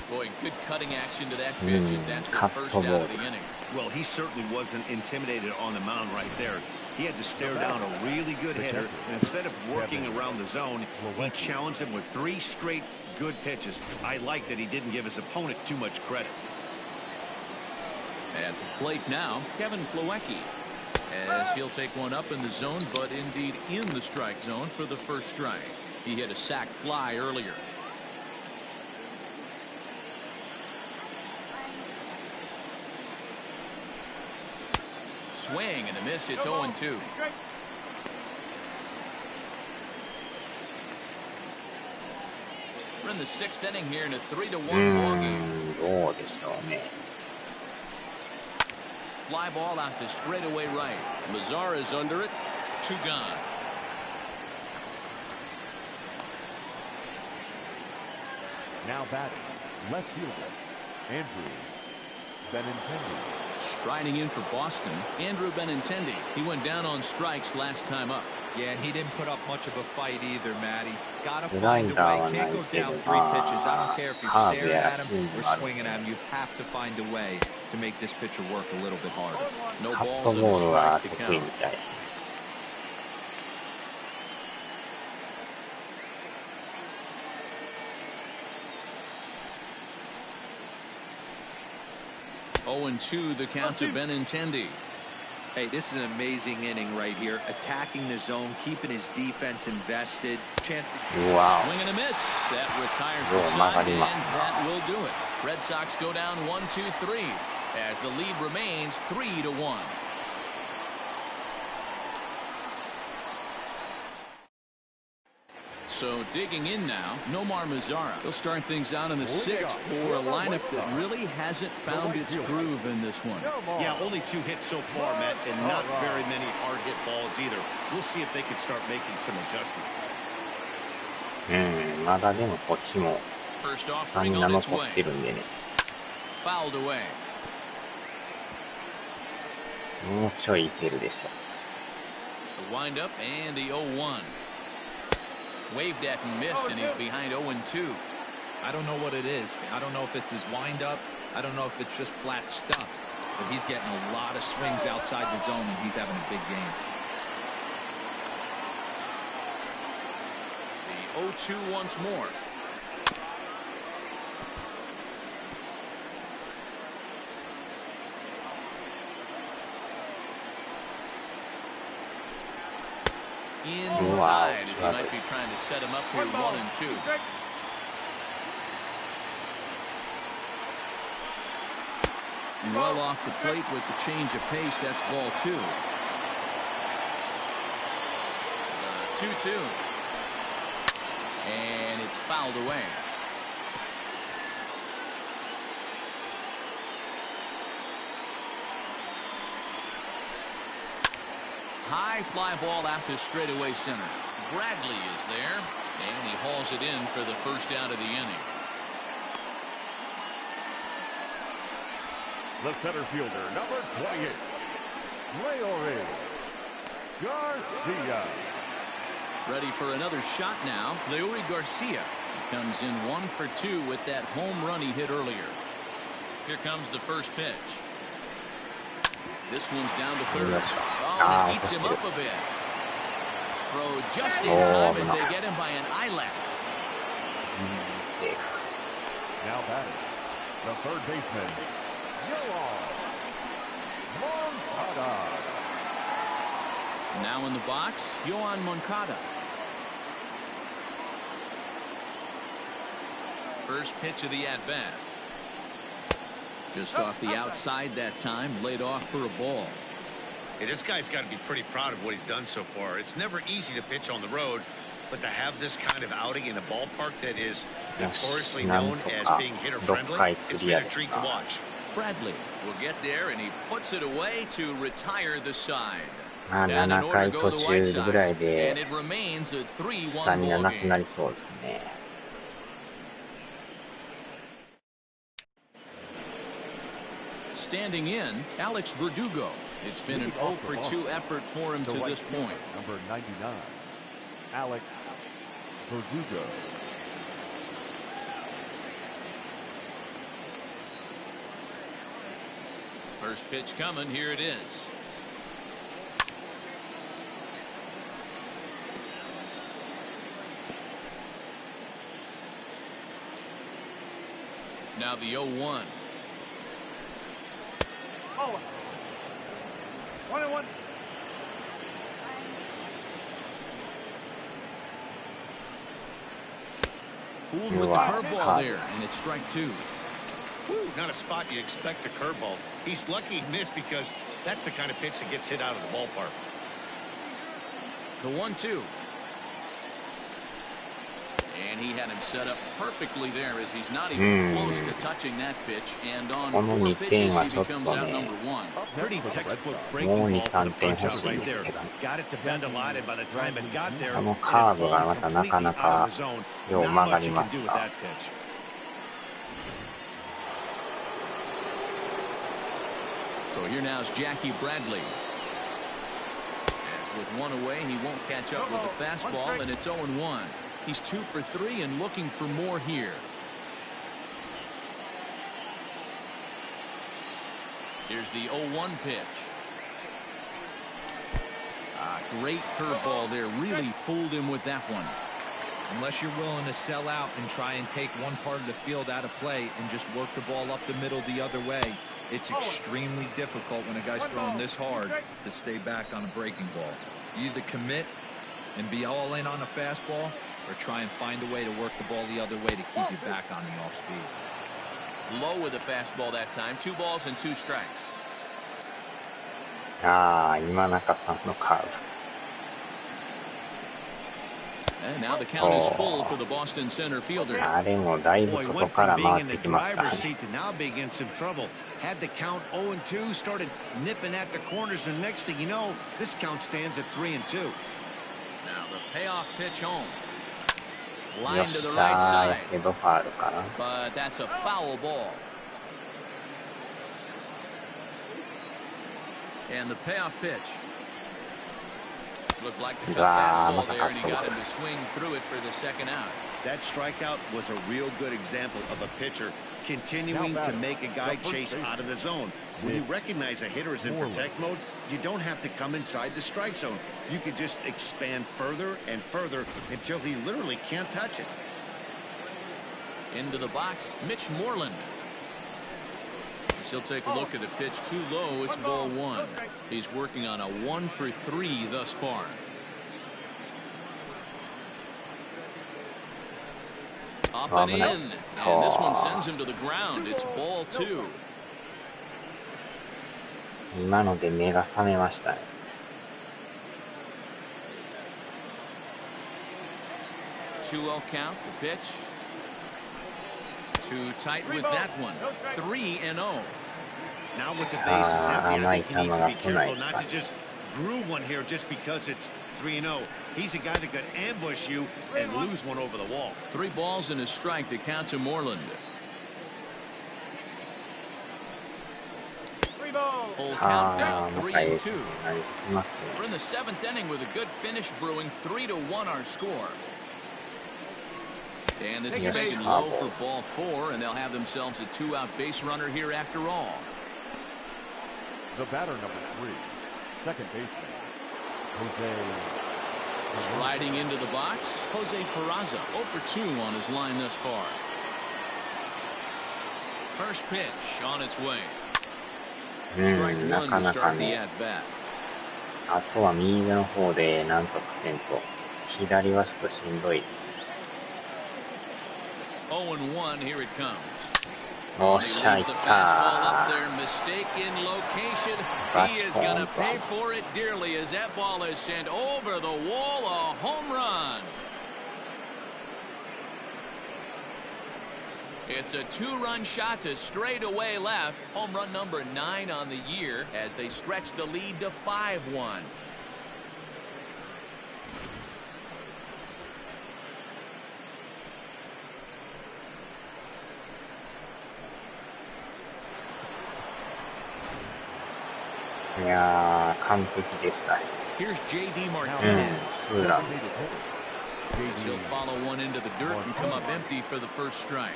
Boy, good cutting action to that pitch as that's the first out of the inning. Well, he certainly wasn't intimidated on the mound right there. He had to stare down a really good hitter, and instead of working around the zone, he challenged him with 3 straight good pitches. I like that he didn't give his opponent too much credit. At the plate now, Kevin Plawecki. as he'll take one up in the zone, but indeed in the strike zone for the first strike. He hit a sac fly earlier. Swing and a miss. It's 0-2. We're in the 6th inning here in a 3-1 ball game. Fly ball out to straightaway right. Mazara is under it. 2 gone. Now batting, left fielder, Andrew Benintendi. Striding in for Boston, Andrew Benintendi. He went down on strikes last time up. Yeah, and he didn't put up much of a fight either, Matty. Gotta find a way. Can't go down 3 pitches. I don't care if you're staring at him or swinging at him. You have to find a way to make this pitcher work a little bit harder. No balls in the strike to count. Oh, and 2 the count to Benintendi. Hey, this is an amazing inning right here. Attacking the zone, keeping his defense invested. Chance to... Wow. Swing and a miss. That retires the side, and that will do it. Red Sox go down 1-2-3 as the lead remains 3-1. So digging in now, Nomar Mazara. He'll start things out in the 6th for a lineup that really hasn't found its groove in this one. Yeah, only 2 hits so far, Matt, and not very many hard hit balls either. We'll see if they can start making some adjustments. まだでもこっちも First スタミ offering ナ on 残 its っ way. てるんでね。 Fouled away. もうちょいいけるでしょ。 The windup and the 0-1. Waved at and missed, and he's behind 0-2. I don't know what it is. I don't know if it's his windup. I don't know if it's just flat stuff. But he's getting a lot of swings outside the zone, and he's having a big game. The 0-2 once more. Inside, as he might be trying to set him up here 1-2. Well off the plate with the change of pace. That's ball 2. 2-2. And it's fouled away. High fly ball out to straightaway center. Bradley is there, and he hauls it in for the first out of the inning. The center fielder, number 28, Leore Garcia. Ready for another shot now. Leore Garcia comes in 1 for 2 with that home run he hit earlier. Here comes the first pitch. This one's down to 3rd. Oh, and it eats him up a bit. Throw just in time as they get him by an eyelash. Now batting, the 3rd baseman, Moncada. Now in the box, Yoan Moncada. First pitch of the at-bat. Just off the outside that time, laid off for a ball. Hey, this guy's got to be pretty proud of what he's done so far. It's never easy to pitch on the road, but to have this kind of outing in a ballpark that is notoriously known as being hitter-friendly, it's been a treat to watch. Bradley will get there, and he puts it away to retire the side. 7 回途中ぐらいでスタミナなくなりそうですね。Standing in, Alex Verdugo. It's been an 0 for 2 effort for him to this point. Number 99, Alex Verdugo. First pitch coming. Here it is. Now the 0-1. 1-1. Fooled with the curveball there, and it's strike two. Woo, not a spot you expect a curveball. He's lucky he missed because that's the kind of pitch that gets hit out of the ballpark. The 1-2. And he had him set up perfectly there as he's not even close to touching that pitch. And on 4 pitches, he becomes out number 1. Pretty textbook breaking ball for the punch out right there. Got it to bend a lot, and by the time it got there, it was completely out of the zone. Not much you can do with that pitch. So here now is Jackie Bradley. As with one away, he won't catch up with the fastball, and it's 0-1. He's 2 for 3 and looking for more here. Here's the 0-1 pitch. Great curveball there. Really fooled him with that one. Unless you're willing to sell out and try and take one part of the field out of play and just work the ball up the middle the other way, it's extremely difficult when a guy's throwing this hard to stay back on a breaking ball. You either commit and be all in on a fastball, or try and find a way to work the ball the other way to keep you back on the off speed. Low with the fastball that time. 2 balls and 2 strikes. 今中さんのカーブ。 And now the count is full for the Boston center fielder. あれもだいぶ外から回ってきますからね。 Now being in some trouble. Had the count 0-2, started nipping at the corners, and next thing you know, this count stands at 3-2. Now the payoff pitch home. Line to the right side. But that's a foul ball. And the payoff pitch. Looked like the cut fastball there, and he got him to swing through it for the second out. That strikeout was a real good example of a pitcher continuing to make a guy chase out of the zone. When you recognize a hitter is in protect mode, you don't have to come inside the strike zone. You can just expand further and further until he literally can't touch it. Into the box, Mitch Moreland. He'll take a look at the pitch too low. It's ball 1. He's working on a 1 for 3 thus far. Up and in, and this one sends him to the ground. It's ball 2. 今ので目が覚めましたね。 2-0 count, the pitch. Too tight with that one. 3-0. Now with the bases empty, I think he needs to be careful not to just groove one here just because it's 3-0. He's a guy that could ambush you and lose one over the wall. 3 balls and a strike to count to Moreland. Full count back, 3-2. We're in the 7th inning with a good finish brewing. 3-1 our score. And this is taken low for ball 4, and they'll have themselves a 2-out base runner here after all. The batter number 3, second baseman, Jose. Sliding into the box, Jose Peraza, 0 for 2 on his line thus far. First pitch on its way. Strike 1 to start the at-bat. あとは右の方でなんとかせんと、左はちょっとしんどい。 0-1, here it comes. おっしゃ、いった。 Mistake in location. He is going to pay for it dearly as that ball is sent over the wall. A home run. It's a 2-run shot to straightaway left. Home run number 9 on the year as they stretch the lead to 5-1. Here's J.D. Martinez. He'll follow one into the dirt and come up empty for the first strike.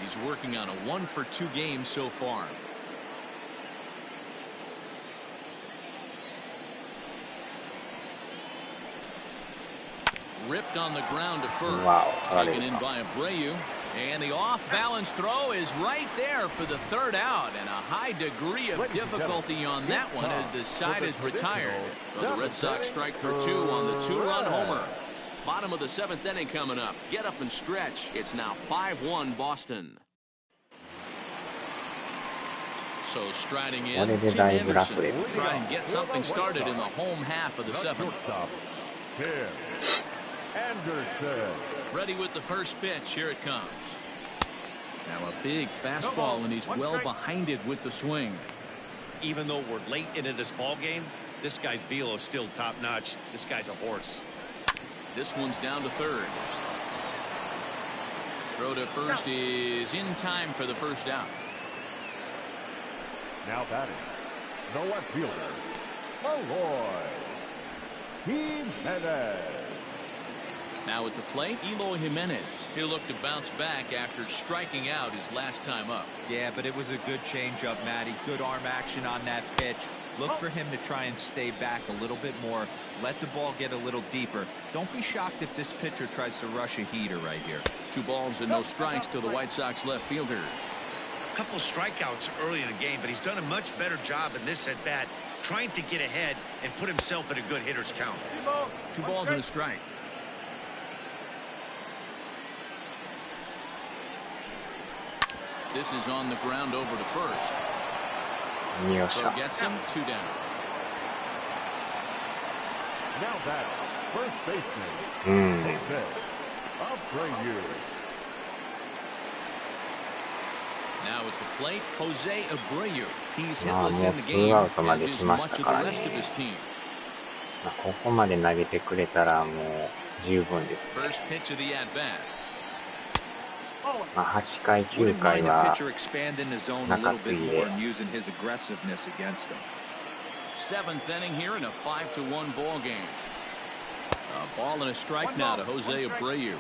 He's working on a 1 for 2 game so far. Ripped on the ground to first. Wow. Taken in by Abreu. And the off-balance throw is right there for the 3rd out, and a high degree of difficulty on that one as the side is retired. Well, the Red Sox strike for 2 on the 2-run homer. Bottom of the 7th inning coming up. Get up and stretch. It's now 5-1 Boston. So striding in, Tim Anderson will try and get something started in the home half of the 7th. Anderson. Ready with the first pitch. Here it comes. Now a big fastball, and he's well behind it with the swing. Even though we're late into this ball game, this guy's velo is still top-notch. This guy's a horse. This one's down to third. Throw to first is in time for the first out. Now batting, the left fielder, Malloy Jimenez. Now at the plate, Eloy Jimenez. He'll look to bounce back after striking out his last time up. Yeah, but it was a good changeup, Matty. Good arm action on that pitch. Look for him to try and stay back a little bit more. Let the ball get a little deeper. Don't be shocked if this pitcher tries to rush a heater right here. 2 balls and no strikes to the White Sox left fielder. A couple strikeouts early in the game, but he's done a much better job in this at-bat, trying to get ahead and put himself in a good hitter's count. 2 balls and a strike. This is on the ground over to first. So gets him 2 down. Now that first baseman, Jose Abreu. Now at the plate, Jose Abreu. He's hitless in the game, as is much of the rest of his team. ここまで投げてくれたらもう十分です。 First pitch of the at-bat. 8回9回は中継ぎで。 7th inning here in a 5-1 ball game. A ball and a strike now to Jose Abreu.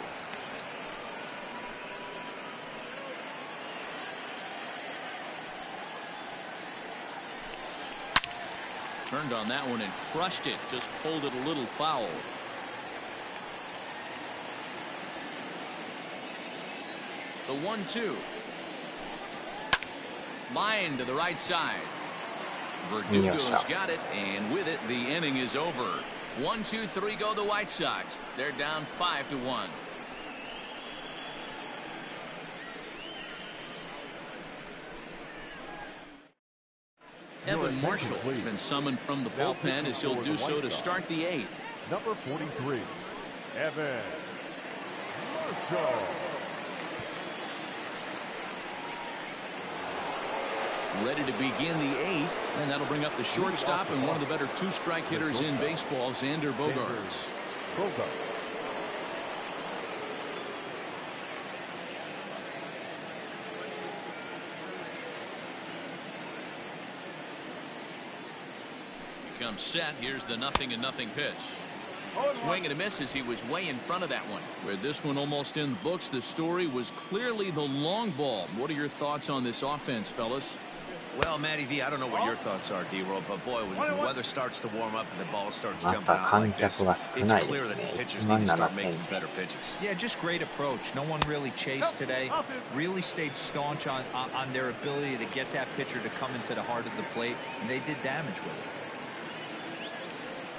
Turned on that one and crushed it. Just pulled it a little foul. The 1-2. Line to the right side. Verdugo's got it, and with it, the inning is over. 1-2-3 go the White Sox. They're down 5-1. Evan Marshall has been summoned from the bullpen as he'll do so to start the 8th. Number 43, Evan Marshall. Ready to begin the 8th, and that'll bring up the shortstop and one of the better 2-strike hitters in baseball, Xander Bogaerts. Becomes set. Here's the 0-0 pitch. Swing and a miss as he was way in front of that one. With this one almost in the books, the story was clearly the long ball. What are your thoughts on this offense, fellas? Well, Matty V, I don't know what your thoughts are, D-Roll, but boy, when the weather starts to warm up and the ball starts jumping out like this, it's clear that the pitchers need to start making better pitches. Yeah, just great approach. No one really chased today. Really stayed staunch on their ability to get that pitcher to come into the heart of the plate, and they did damage with it.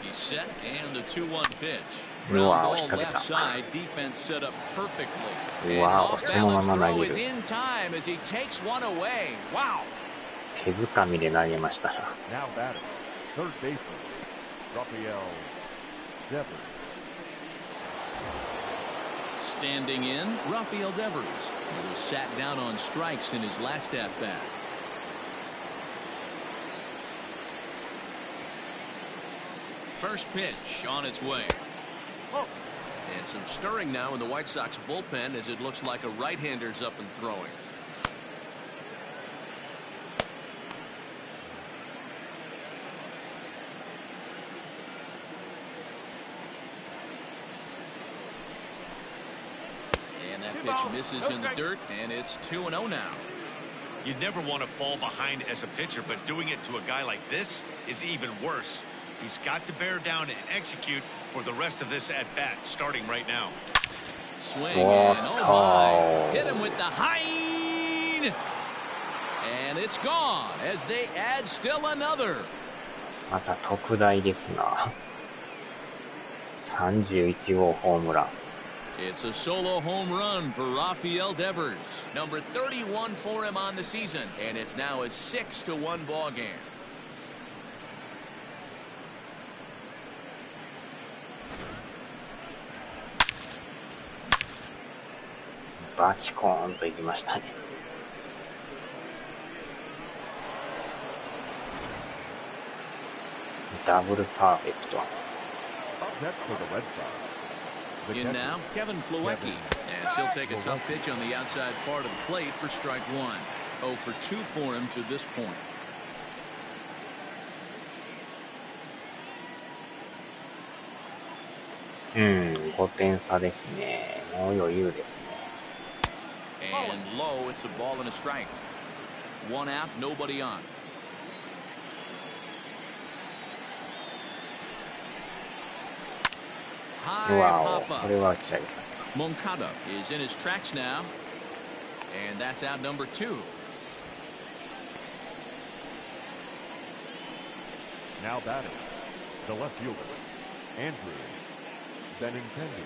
He's set, and the 2-1 pitch. Ground ball left side, defense set up perfectly. Wow, off-balance throw is in time as he takes one away. Wow. 手づかみで投げました。 Now batting, third baseman, Rafael Devers. Standing in, Rafael Devers, who was sat down on strikes in his last at-bat. First pitch on its way. And some stirring now in the White Sox bullpen as it looks like a right-hander's up and throwing. And that pitch misses in the dirt, and it's 2-0 now. You never want to fall behind as a pitcher, but doing it to a guy like this is even worse. He's got to bear down and execute for the rest of this at-bat, starting right now. Swing and oh my. Hit him with the high. And it's gone as they add still another. また特大ですな。31号ホームラン。It's a solo home run for Rafael Devers, number 31 for him on the season, and it's now a 6-1 ball game. バチコーンといきましたね。ダブルパーフェクト。In now, Kevin Plawecki, as he'll take a tough pitch on the outside part of the plate for strike one. 0 for 2 for him to this point. 5点差ですね。もう余裕ですね。And low, it's a ball and a strike. 1 out, nobody on. Wow, これは打ち上げた。Moncada is in his tracks now, and that's out number 2. Now batting, the left fielder, Andrew Benintendi.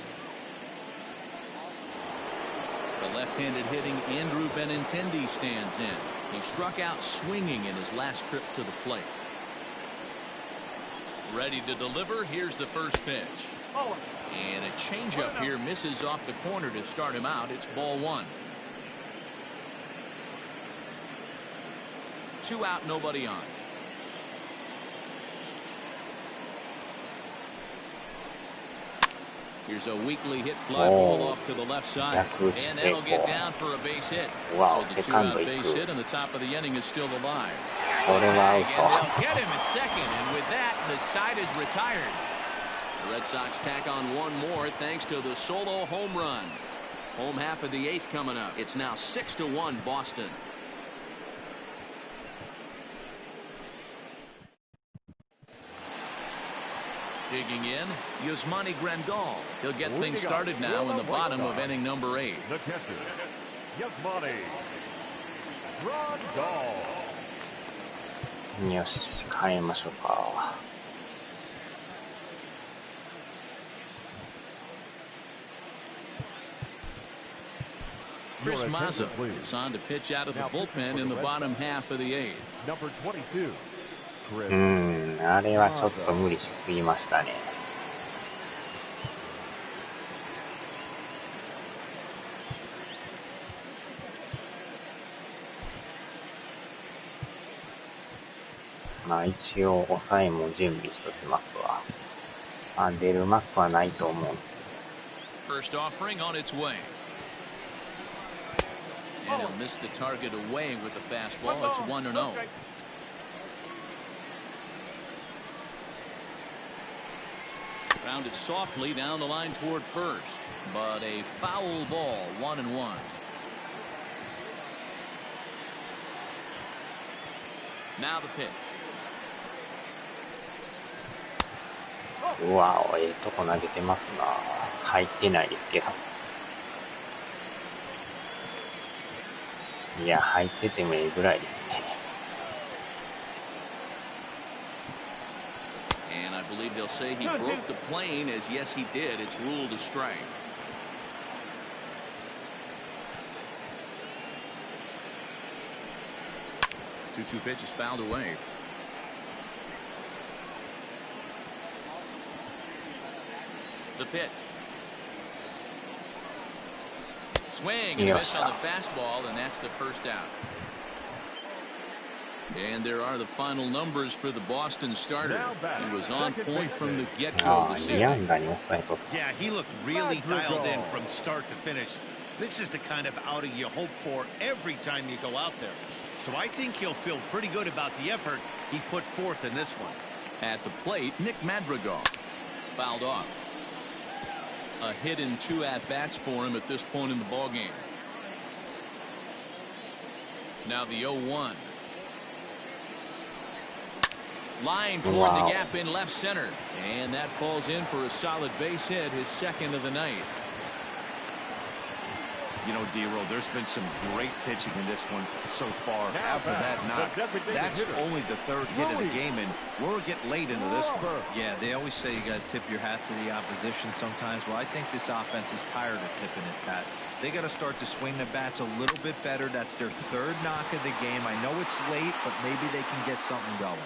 The left-handed hitting Andrew Benintendi stands in. He struck out swinging in his last trip to the plate. Ready to deliver. Here's the first pitch. And a changeup here misses off the corner to start him out. It's ball 1. 2 out, nobody on. Here's a weakly hit fly ball off to the left side. And that'll get down for a base hit. So the 2-out base hit and the top of the inning is still alive. And they'll get him at second. And with that, the side is retired. The Red Sox tack on one more thanks to the solo home run. Home half of the 8th coming up. It's now 6-1 Boston. Digging in, Yasmani Grandal. He'll get things started now in the bottom of inning number 8. The catcher, Yasmani Grandal. よし、変えましょうか。Chris Mazza is on to pitch out of the bullpen in the bottom half of the 8th. Number 22. あれはちょっと無理しすぎましたね。まあ一応抑えも準備しときますわ。まあ出るマックはないと思うんですけど。First offering on its way. And he'll miss the target away with the fastball. It's 1-0. Rounded softly down the line toward first, but a foul ball, 1-1. Now the pitch. うわお、とこ投げてますな。入ってないですけど。いや、入っててもいいぐらいですね。And I believe they'll say he broke the plane, as yes he did. It's ruled a strike. Two pitches fouled away. The pitch. Swing and a miss on the fastball, and that's the first out. And there are the final numbers for the Boston starter. He was on point from the get-go this evening. Yeah, he looked really dialed in from start to finish. This is the kind of outing you hope for every time you go out there. So I think he'll feel pretty good about the effort he put forth in this one. At the plate, Nick Madrigal fouled off. A hit in 2 at-bats for him at this point in the ballgame. Now the 0-1. Line toward the gap in left center. And that falls in for a solid base hit, his second of the night. You know, D-Roll, there's been some great pitching in this one so far. After that knock, that's only the third hit of the game, and we're getting late into this one. Yeah, they always say you got to tip your hat to the opposition sometimes. Well, I think this offense is tired of tipping its hat. They got to start to swing the bats a little bit better. That's their third knock of the game. I know it's late, but maybe they can get something going.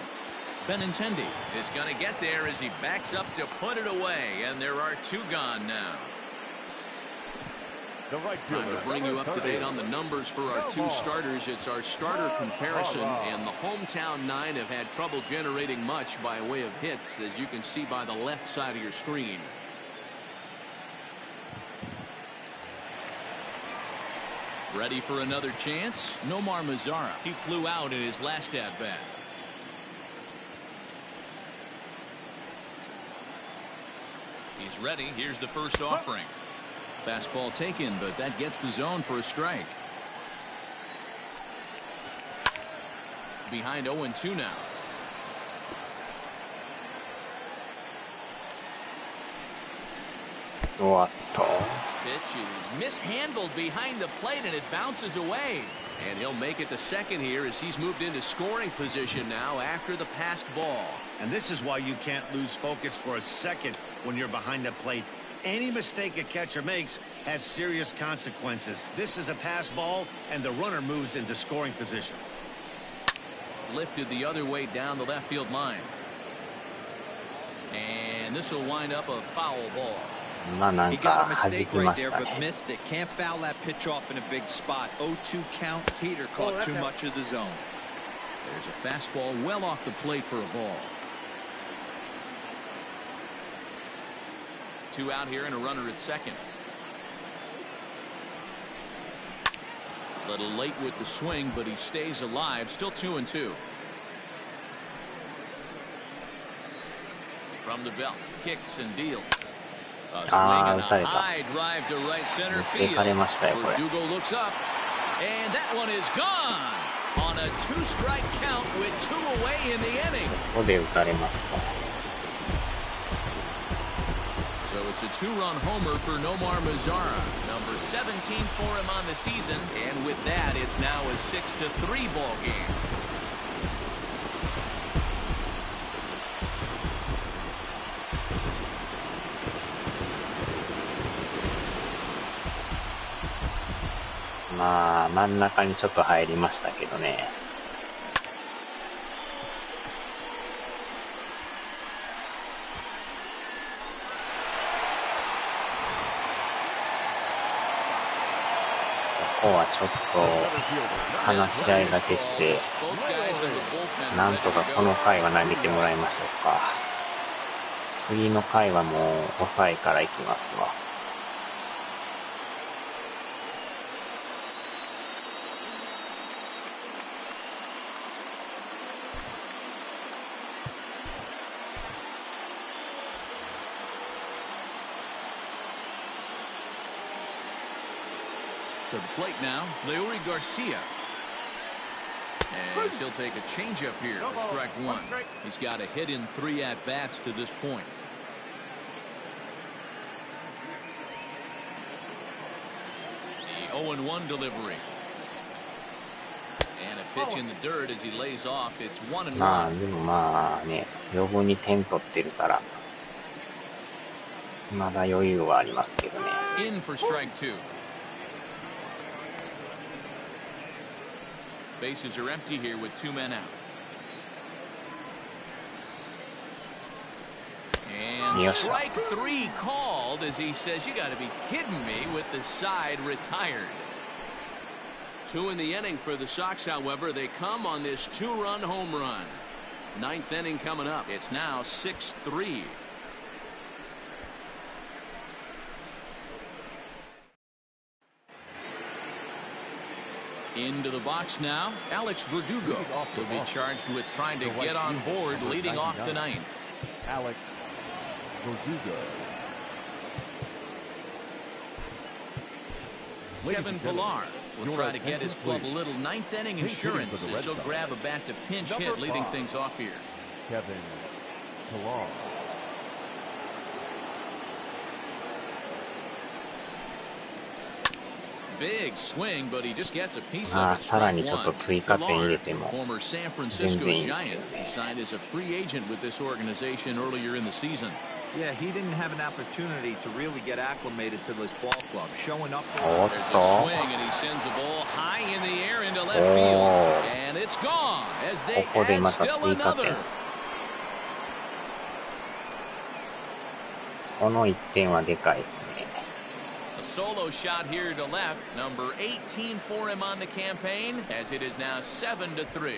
Benintendi is going to get there as he backs up to put it away, and there are two gone now. Time to bring you up to date on the numbers for our two starters. It's our starter comparison, and the hometown nine have had trouble generating much by way of hits, as you can see by the left side of your screen. Ready for another chance? Nomar Mazara. He flew out in his last at-bat. He's ready. Here's the first offering. Fastball taken, but that gets the zone for a strike. Behind 0-2 now. What? Pitch is mishandled behind the plate, and it bounces away. And he'll make it to second here as he's moved into scoring position now after the passed ball. And this is why you can't lose focus for a second when you're behind the plate. Any mistake a catcher makes has serious consequences. This is a pass ball, and the runner moves into scoring position. Lifted the other way down the left field line. And this will wind up a foul ball. He got a mistake right there, but missed it. Can't foul that pitch off in a big spot. 0-2 count. Peter caught too much of the zone. There's a fastball well off the plate for a ball. Two out here and a runner at second. A little late with the swing, but he stays alive. Still 2-2. From the belt, kicks and deals. A swing and a high drive to right center field. Verdugo looks up, and that one is gone on a two-strike count with two away in the inning. So it's a two-run homer for Nomar Mazara, number 17 for him on the season, and with that, it's now a 6-3 ball game.まあ真ん中にちょっと入りましたけどね。ここはちょっと話し合いだけして、なんとかこの回は投げてもらいましょうか。次の回はもう抑えからいきますわ。To the plate now, Leury Garcia. As he'll take a changeup here for strike one. He's got a hit in 3 at-bats to this point. The 0-1 delivery. And a pitch in the dirt as he lays off. It's 1-1. まあでもまあね、余分に点取ってるからまだ余裕はありますけどね。In for strike two. Bases are empty here with 2 men out. And strike 3 called as he says, you got to be kidding me, with the side retired. 2 in the inning for the Sox, however. They come on this 2-run home run. 9th inning coming up. It's now 6-3. Into the box now, Alex Verdugo will be charged with trying to get on board, leading off the 9th. Alex Verdugo. Kevin Pillar will try to get his club a little 9th inning insurance as he'll grab a bat to pinch hit, leading things off here. Kevin Pillar. Big swing, but he just gets a piece ま of あ it. さら Strike にちょっと one. 追加点入れても Former San 全 Francisco 然いい Giant. He signed as a free agent with this organization earlier in the season. Yeah, he didn't have an opportunity to really get acclimated to this ball club. Showing up. おっ There's と a swing, and he sends a ball high in the air into left field. Oh. And it's gone as they ここで add また still 追加 another. 点。この1点はでかいですね。 A solo shot here to left, number 18 for him on the campaign, as it is now 7-3.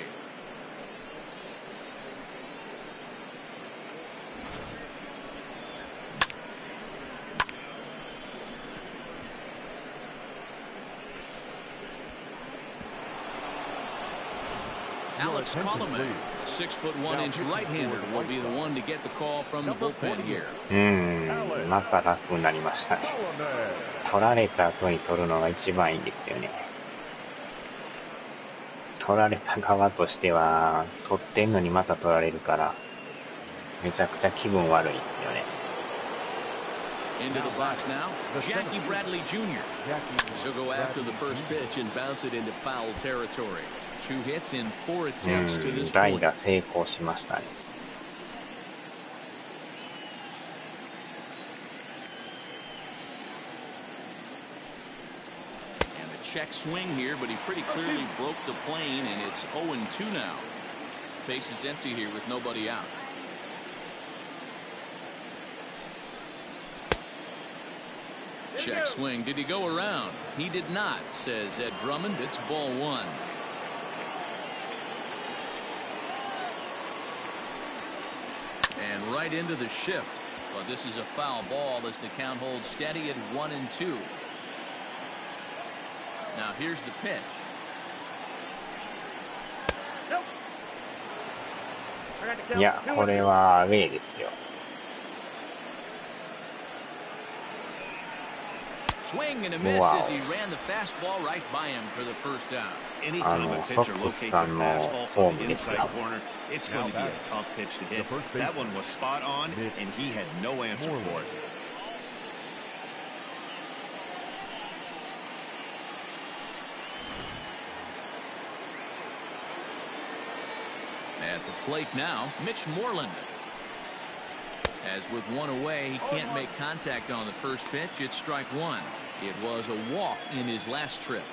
Alex Colomé, a 6'1" right-hander, will be the one to get the call from the bullpen here. また楽になりましたね。取られた後に取るのが一番いいんですよね。取られた側としては、取ってんのにまた取られるから、めちゃくちゃ気分悪いですよね。Into the box now, Jackie Bradley Jr. He'll go after the first pitch and bounce it into foul territory. 2 hits in 4 attempts to this 代 point. 打成功しましたね。And the check swing here, but he pretty clearly broke the plane, and it's 0-2 now. Base is empty here with nobody out. Check swing. Did he go around? He did not, says Ed Drummond. It's ball 1. And right into the shift. But this is a foul ball as the count holds steady at 1-2. Now here's the pitch. いや、これはアウェーですよ。Swing and a miss as he ran the fastball right by him for the first out. Anytime a pitcher locates a fastball on the inside corner, it's going to be a tough pitch to hit. That one was spot on, and he had no answer for it. At the plate now, Mitch Moreland. As with one away, he can't make contact on the first pitch. It's strike one. It was a walk in his last trip.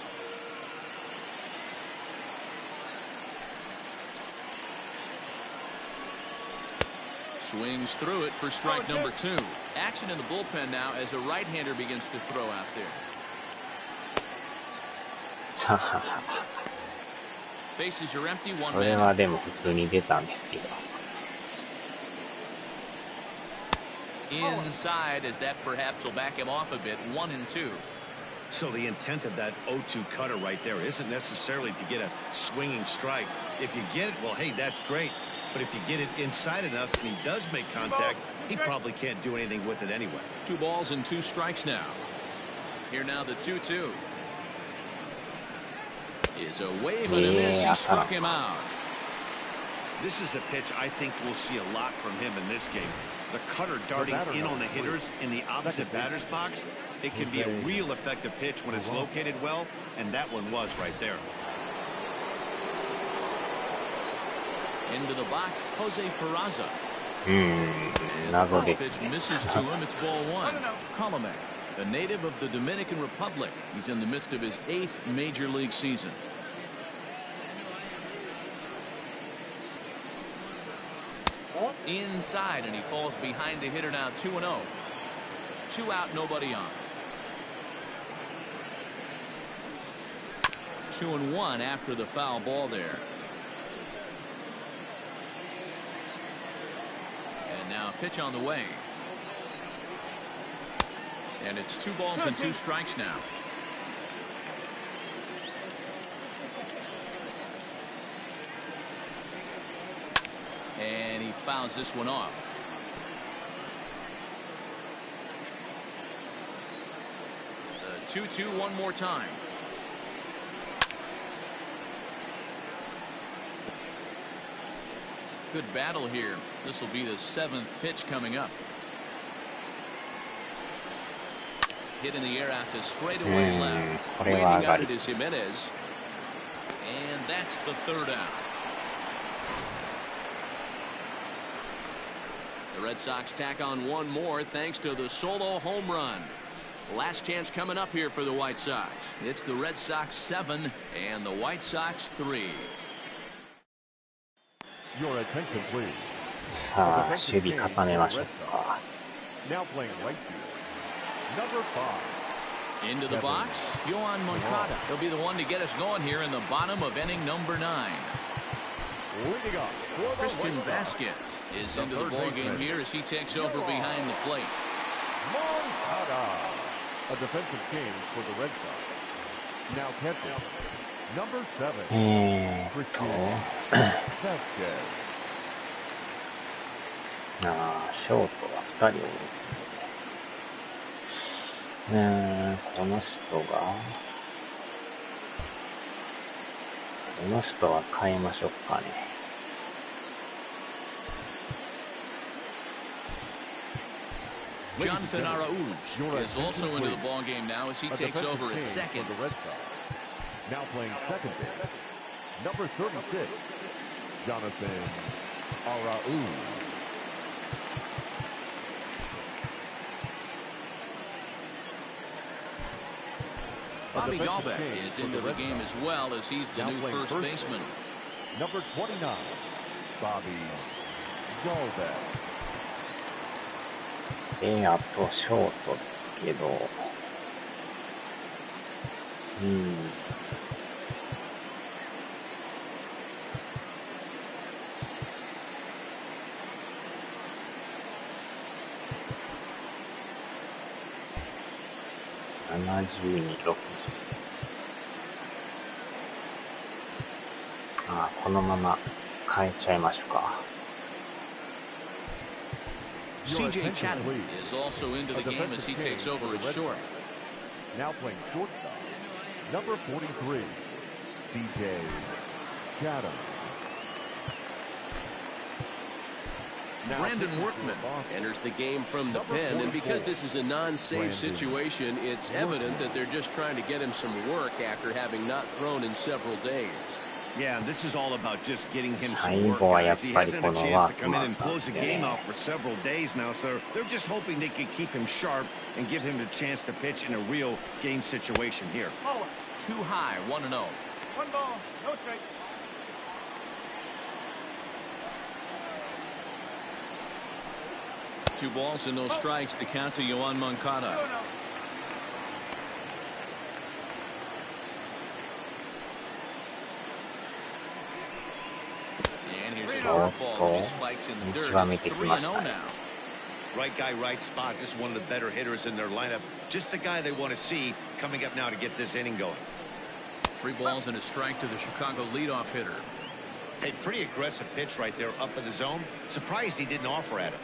Swings through it for strike number 2. Action in the bullpen now as a right-hander begins to throw out there. Bases are empty, 1 これ man. はでも普通に出たんですけど。Inside as that perhaps will back him off a bit. 1-2. So the intent of that 0-2 cutter right there isn't necessarily to get a swinging strike. If you get it, well, hey, that's great. But if you get it inside enough and he does make contact, he probably can't do anything with it anyway. 2 balls and 2 strikes now. Here now the 2-2. Is a wave and a miss. He struck him out. This is the pitch I think we'll see a lot from him in this game. The cutter darting in on the hitters in the opposite batter's box. It can be a real effective pitch when it's located well, and that one was right there. Into the box, Jose Peraza. As the 謎 first で pitch すね。 misses to him, it's ball 1. Colomé, a native of the Dominican Republic. He's in the midst of his 8th major league season. Inside, and he falls behind the hitter now. 2-0. 2 out, nobody on. 2-1 after the foul ball there. And now pitch on the way. And it's 2 balls and 2 strikes now. And he fouls this one off. The 2-2 one more time. Good battle here. This will be the 7th pitch coming up. hit in the air out to straightaway left. これは上がり。 Waiting out it is Jimenez. And that's the third out. The Red Sox tack on one more thanks to the solo home run. Last chance coming up here for the White Sox. It's the Red Sox 7 and the White Sox 3. Your attention, please. さあ、守備固めましょうか。Now playing right field. Number 5. Into the box, Yohan Moncada. He'll be the one to get us going here in the bottom of inning number 9. Leading up for the Christian White Sox. Vasquez is into the ballgame here as he takes over behind the plate. Moncada. A defensive change for the Red Sox. Now catching. Number 7. Christian Vasquez. ショートが2人多いですね。この人は変えましょうかね。Jonathan Araújo is also into the ballgame now as he takes over at second. Now playing second base. Number 36. Jonathan Araújo. Bobby Dalbec is into the game as well as he's the new first baseman. Number 29, Bobby Dalbec. あとショートですけど、72、60。このまま変えちゃいましょうか。CJ Chatham is also into the game as he takes over at short. Now playing shortstop, number 43, CJ Chatham. Brandon Workman enters the game from the pen, and because this is a non-save situation, it's evident that they're just trying to get him some work after having not thrown in several days. Yeah, this is all about just getting him some work, guys. He hasn't had a chance to come in and close the game out for several days now, so they're just hoping they can keep him sharp and give him the chance to pitch in a real game situation here. Too high, 1-0. 1 ball, no strike. Two balls and no strikes. The count to Yohan Moncada. And here's a curveball. He spikes in the dirt. It's 3-0 now. Right guy, right spot. This is one of the better hitters in their lineup. Just the guy they want to see coming up now to get this inning going. 3 balls and a strike to the Chicago leadoff hitter. A pretty aggressive pitch right there up in the zone. Surprised he didn't offer at it.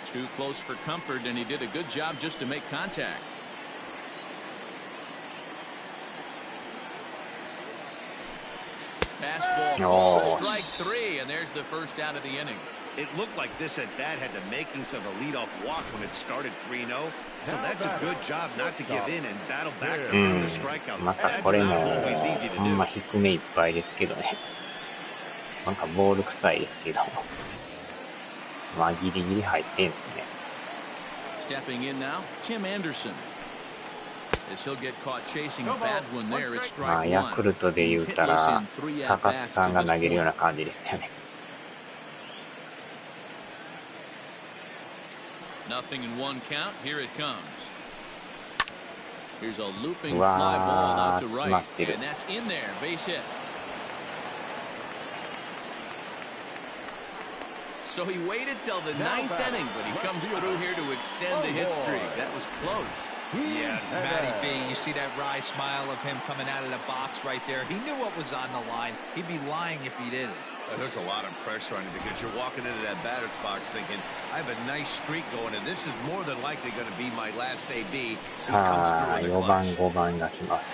Too close for comfort, and he did a good job just to make contact. Fastball called, strike 3, and there's the first out of the inning. It looked like this at bat had the makings of a leadoff walk when it started 3-0. So that's a good job not to give in and battle back to earn the strikeout. また That's これも not always easy to ほんま do. 低めいっぱいですけどね。なんかボール臭いですけど。まあギリギリ入ってんですね。Stepping in now, Tim Anderson. As he'll get caught chasing a bad one there, it's まあ strike ヤ 1. クルトで言う He's た hitless ら in 3 高津 at-bats さん to が this 投げるよう point. な感じですよね。Nothing in 1 count. Here it comes. Here's a looping う fly ball わ out ー to 詰ま right, ってる。 and that's in there. Base hit. So he waited till the 9th inning, but he comes through here to extend the hit streak. That was close. Yeah, Matty B, you see that wry smile of him coming out of the box right there. He knew what was on the line. He'd be lying if he didn't. There's a lot of pressure on you because you're walking into that batter's box thinking, I have a nice streak going, and this is more than likely going to be my last AB. He comes さあ through in the 4番 clutch. 5番が来ます。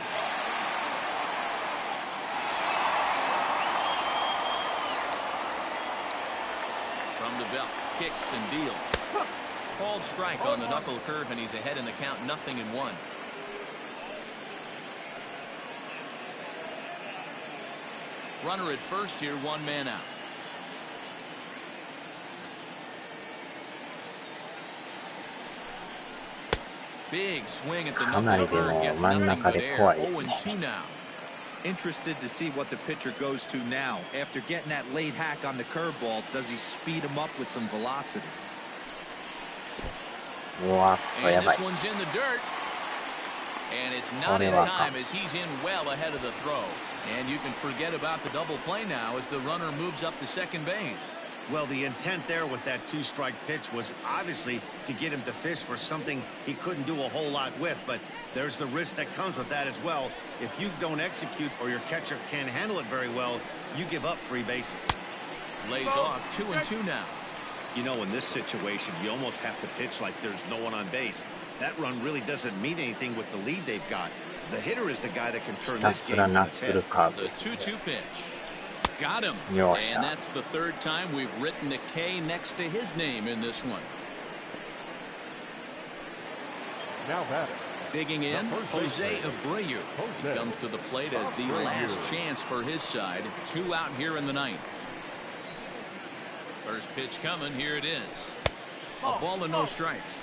belt. Kicks and deals. Called strike on the knuckle curve, and he's ahead in the count, 0-1. Runner at first here, 1 man out. Big swing at the knuckle curve, gets nothing but air. 0-2 now. Interested to see what the pitcher goes to now. After getting that late hack on the curveball, does he speed him up with some velocity? And this one's in the dirt. And it's not in time as he's in well ahead of the throw. And you can forget about the double play now as the runner moves up to second base. Well, the intent there with that 2-strike pitch was obviously to get him to fish for something he couldn't do a whole lot with, but there's the risk that comes with that as well. If you don't execute or your catcher can't handle it very well, you give up 3 bases. Lays off 2-2 now. You know, in this situation, you almost have to pitch like there's no one on base. That run really doesn't mean anything with the lead they've got. The hitter is the guy that can turn this game on its head. The 2-2 pitch. Got him. And that's the 3rd time we've written a K next to his name in this one. Now batting. Digging in, Jose Abreu. He comes to the plate as the last chance for his side. 2 out here in the 9th. First pitch coming. Here it is. A ball and no strikes.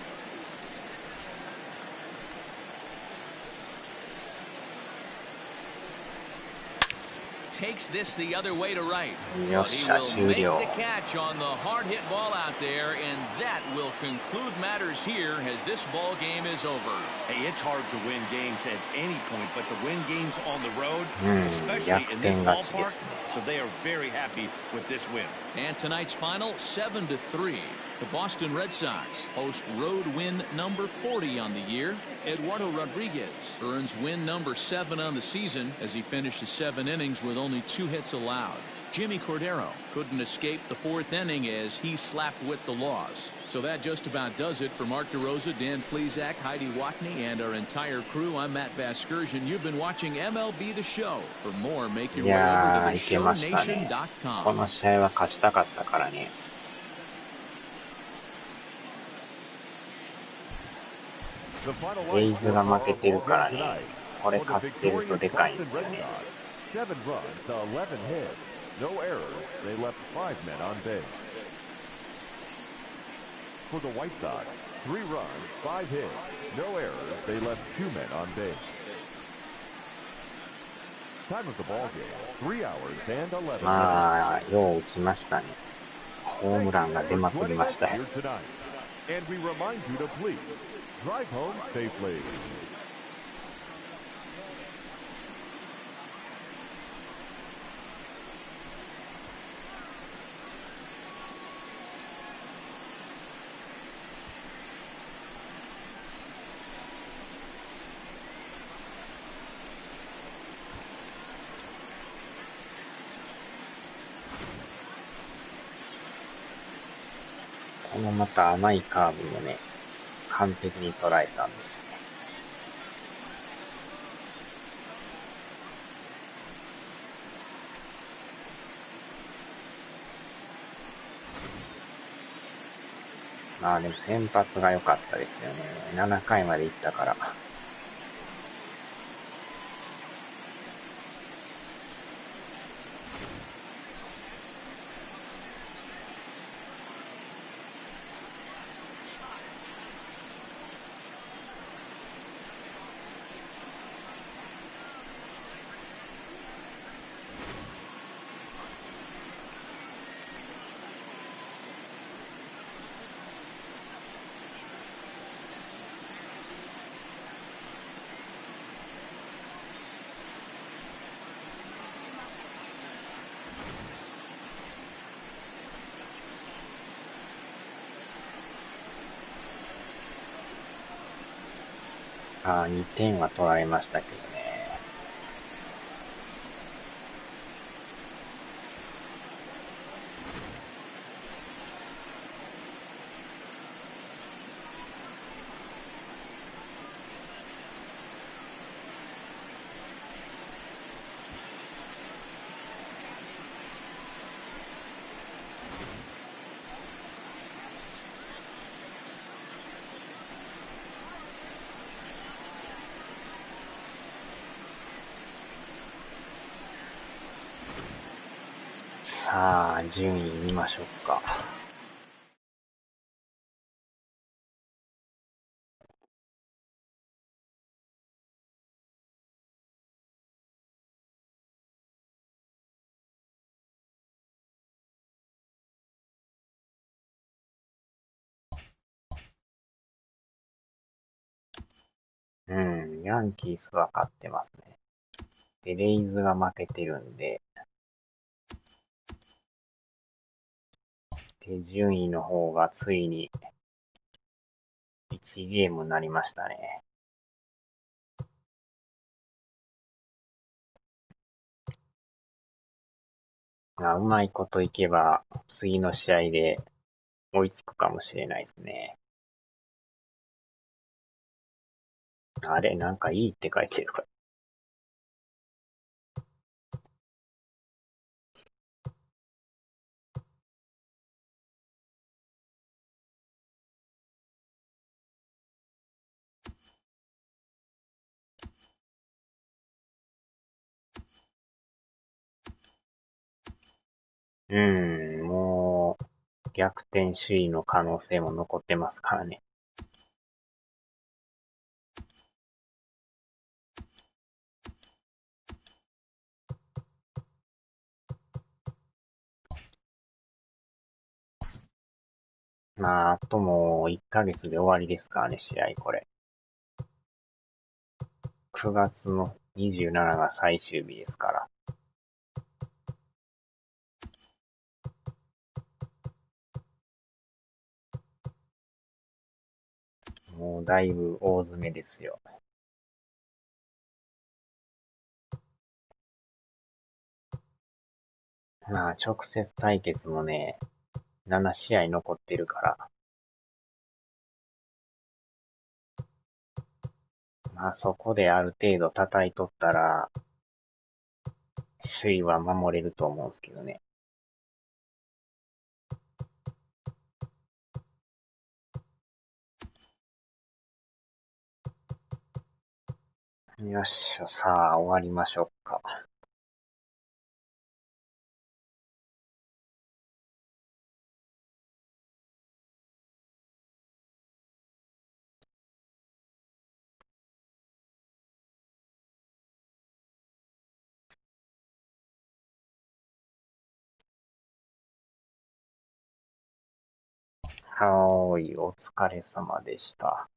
Takes this the other way to right. But he will make the catch on the hard hit ball out there, and that will conclude matters here as this ball game is over. Hey, it's hard to win games at any point, but to win games on the road, especially in this ballpark, so they are very happy with this win. And tonight's final, 7-3. The Boston Red Sox host road win number 40 on the year. Eduardo Rodriguez earns win number 7 on the season as he finishes 7 innings with only 2 hits allowed. Jimmy Cordero couldn't escape the 4th inning as he slapped with the loss. So that just about does it for Mark DeRosa, Dan Plesac, Heidi Watney, and our entire crew. I'm Matt Vasgersian. You've been watching MLB The Show. For more, make your way over to theshownation.com. この試合は勝ちたかったからね。レイズが負けてるからね。これ勝ってるとでかいんですよね。7 runs to 11 hits. No errors. They left 5 men on base. For the White Sox, 3 runs, 5 hits. No errors. They left 2 men on base. Time of the ball game, 3 hours and 11 minutes. まあ、よう打ちましたね。ホームランが出まくりましたよ。And we remind you to please drive home safely. このまた甘いカーブもね、完璧に捉えたんですね。まあでも先発が良かったですよね。7回まで行ったから。2点は取られましたけどね。さあ、順位見ましょうか。ヤンキースは勝ってますね。で、レイズが負けてるんで、で、順位の方がついに1ゲームになりましたね。うまいこといけば、次の試合で追いつくかもしれないですね。あれ、なんかいいって書いてるから。もう、逆転首位の可能性も残ってますからね。あともう1ヶ月で終わりですからね、試合これ。9月の27が最終日ですから。もうだいぶ大詰めですよ。直接対決もね、7試合残ってるから、そこである程度叩いとったら、首位は守れると思うんですけどね。よっしゃ、さあ、終わりましょうか。はーい、お疲れ様でした。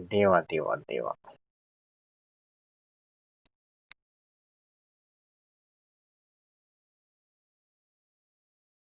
ではではでは。